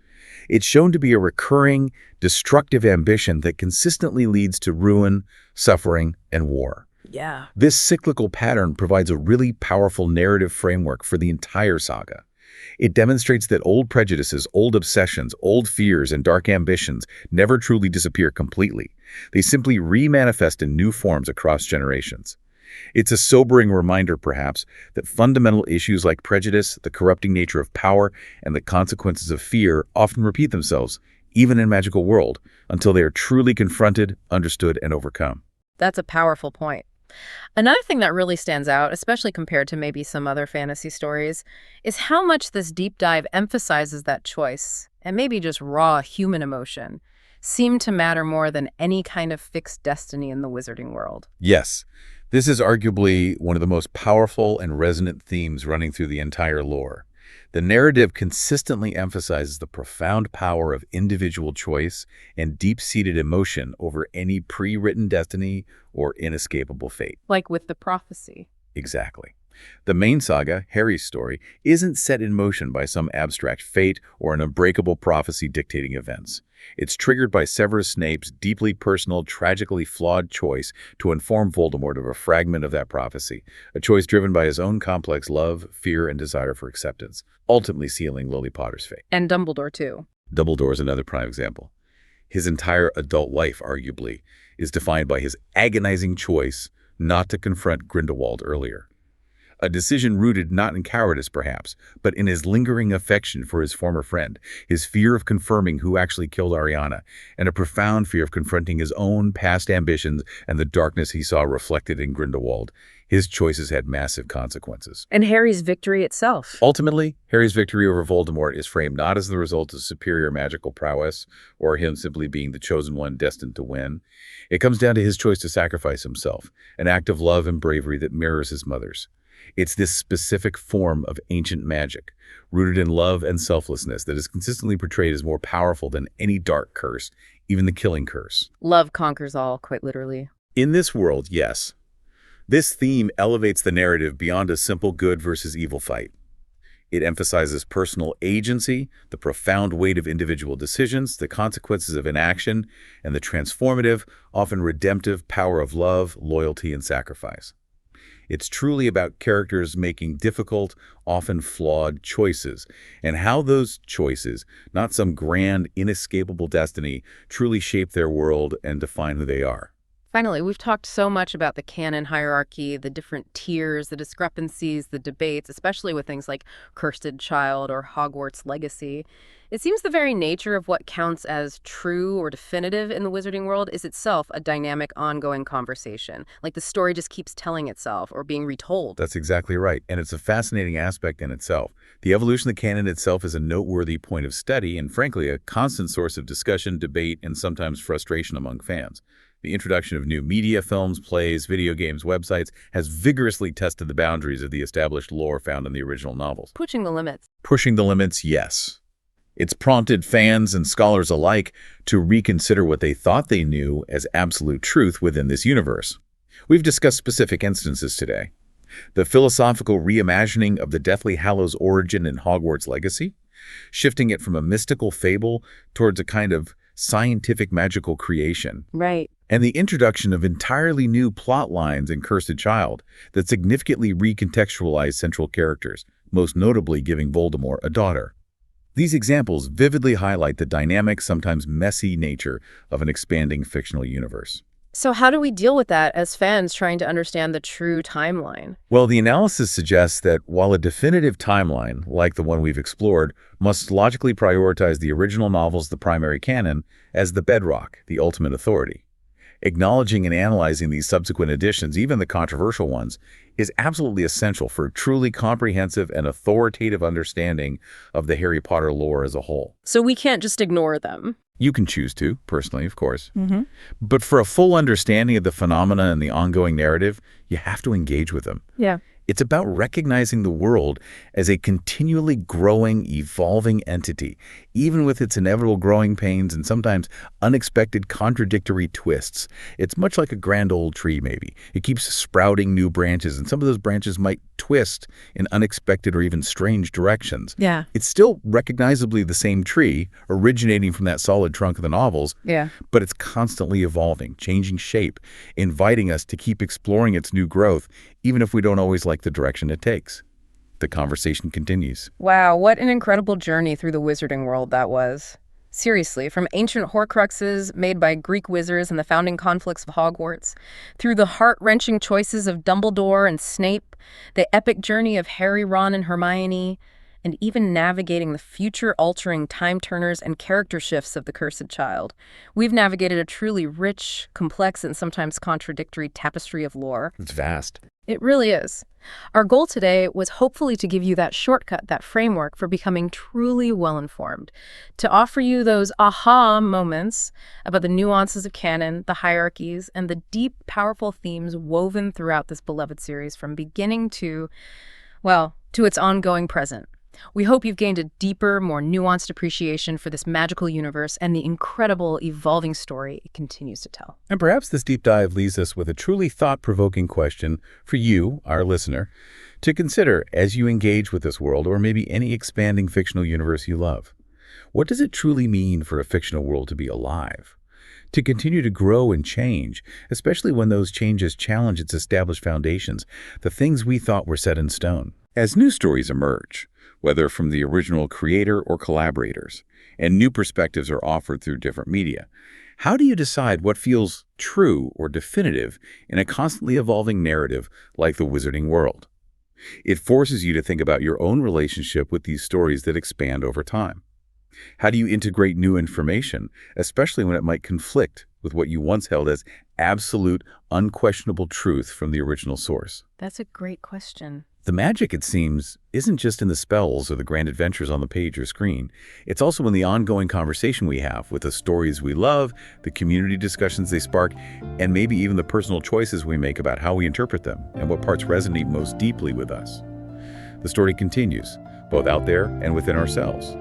it's shown to be a recurring, destructive ambition that consistently leads to ruin, suffering, and war. Yeah. This cyclical pattern provides a really powerful narrative framework for the entire saga. It demonstrates that old prejudices, old obsessions, old fears, and dark ambitions never truly disappear completely. They simply remanifest in new forms across generations. It's a sobering reminder, perhaps, that fundamental issues like prejudice, the corrupting nature of power, and the consequences of fear often repeat themselves, even in magical world, until they are truly confronted, understood, and overcome. That's a powerful point. Another thing that really stands out, especially compared to maybe some other fantasy stories, is how much this deep dive emphasizes that choice, and maybe just raw human emotion, seem to matter more than any kind of fixed destiny in the wizarding world. Yes, this is arguably one of the most powerful and resonant themes running through the entire lore. The narrative consistently emphasizes the profound power of individual choice and deep-seated emotion over any pre-written destiny or inescapable fate. Like with the prophecy. Exactly. The main saga, Harry's story, isn't set in motion by some abstract fate or an unbreakable prophecy dictating events. It's triggered by Severus Snape's deeply personal, tragically flawed choice to inform Voldemort of a fragment of that prophecy, a choice driven by his own complex love, fear, and desire for acceptance, ultimately sealing Lily Potter's fate. And Dumbledore, too. Dumbledore is another prime example. His entire adult life, arguably, is defined by his agonizing choice not to confront Grindelwald earlier. A decision rooted not in cowardice, perhaps, but in his lingering affection for his former friend, his fear of confirming who actually killed Ariana, and a profound fear of confronting his own past ambitions and the darkness he saw reflected in Grindelwald. His choices had massive consequences. And Harry's victory itself. Ultimately, Harry's victory over Voldemort is framed not as the result of superior magical prowess or him simply being the chosen one destined to win. It comes down to his choice to sacrifice himself, an act of love and bravery that mirrors his mother's. It's this specific form of ancient magic, rooted in love and selflessness, that is consistently portrayed as more powerful than any dark curse, even the killing curse. Love conquers all, quite literally. In this world, yes. This theme elevates the narrative beyond a simple good versus evil fight. It emphasizes personal agency, the profound weight of individual decisions, the consequences of inaction, and the transformative, often redemptive power of love, loyalty, and sacrifice. It's truly about characters making difficult, often flawed choices, and how those choices, not some grand, inescapable destiny, truly shape their world and define who they are. Finally, we've talked so much about the canon hierarchy, the different tiers, the discrepancies, the debates, especially with things like Cursed Child or Hogwarts Legacy. It seems the very nature of what counts as true or definitive in the wizarding world is itself a dynamic, ongoing conversation. Like the story just keeps telling itself or being retold. That's exactly right, and it's a fascinating aspect in itself. The evolution of the canon itself is a noteworthy point of study and, frankly, a constant source of discussion, debate, and sometimes frustration among fans. The introduction of new media, films, plays, video games, websites has vigorously tested the boundaries of the established lore found in the original novels. Pushing the limits. Pushing the limits, yes. It's prompted fans and scholars alike to reconsider what they thought they knew as absolute truth within this universe. We've discussed specific instances today. The philosophical reimagining of the Deathly Hallows' origin in Hogwarts Legacy, shifting it from a mystical fable towards a kind of scientific magical creation. Right. And the introduction of entirely new plot lines in Cursed Child that significantly recontextualize central characters, most notably giving Voldemort a daughter. These examples vividly highlight the dynamic, sometimes messy nature of an expanding fictional universe. So how do we deal with that as fans trying to understand the true timeline? Well, the analysis suggests that while a definitive timeline, like the one we've explored, must logically prioritize the original novels, the primary canon, as the bedrock, the ultimate authority. Acknowledging and analyzing these subsequent editions, even the controversial ones, is absolutely essential for a truly comprehensive and authoritative understanding of the Harry Potter lore as a whole. So we can't just ignore them. You can choose to, personally, of course. But for a full understanding of the phenomena and the ongoing narrative, you have to engage with them. Yeah. It's about recognizing the world as a continually growing, evolving entity, even with its inevitable growing pains and sometimes unexpected contradictory twists. It's much like a grand old tree, maybe. It keeps sprouting new branches, and some of those branches might twist in unexpected or even strange directions. Yeah. It's still recognizably the same tree, originating from that solid trunk of the novels, Yeah. but it's constantly evolving, changing shape, inviting us to keep exploring its new growth, even if we don't always like the direction it takes. The conversation continues. Wow, what an incredible journey through the wizarding world that was. Seriously, from ancient Horcruxes made by Greek wizards and the founding conflicts of Hogwarts, through the heart-wrenching choices of Dumbledore and Snape, the epic journey of Harry, Ron, and Hermione, and even navigating the future-altering time-turners and character shifts of the Cursed Child. We've navigated a truly rich, complex, and sometimes contradictory tapestry of lore. It's vast. It really is. Our goal today was hopefully to give you that shortcut, that framework for becoming truly well-informed, to offer you those aha moments about the nuances of canon, the hierarchies, and the deep, powerful themes woven throughout this beloved series from beginning to, well, to its ongoing present. We hope you've gained a deeper, more nuanced appreciation for this magical universe and the incredible, evolving story it continues to tell. And perhaps this deep dive leaves us with a truly thought-provoking question for you, our listener, to consider as you engage with this world or maybe any expanding fictional universe you love. What does it truly mean for a fictional world to be alive? To continue to grow and change, especially when those changes challenge its established foundations, the things we thought were set in stone. As new stories emerge, whether from the original creator or collaborators, and new perspectives are offered through different media, how do you decide what feels true or definitive in a constantly evolving narrative like the wizarding world? It forces you to think about your own relationship with these stories that expand over time. How do you integrate new information, especially when it might conflict with what you once held as absolute, unquestionable truth from the original source? That's a great question. The magic, it seems, isn't just in the spells or the grand adventures on the page or screen. It's also in the ongoing conversation we have with the stories we love, the community discussions they spark, and maybe even the personal choices we make about how we interpret them and what parts resonate most deeply with us. The story continues, both out there and within ourselves.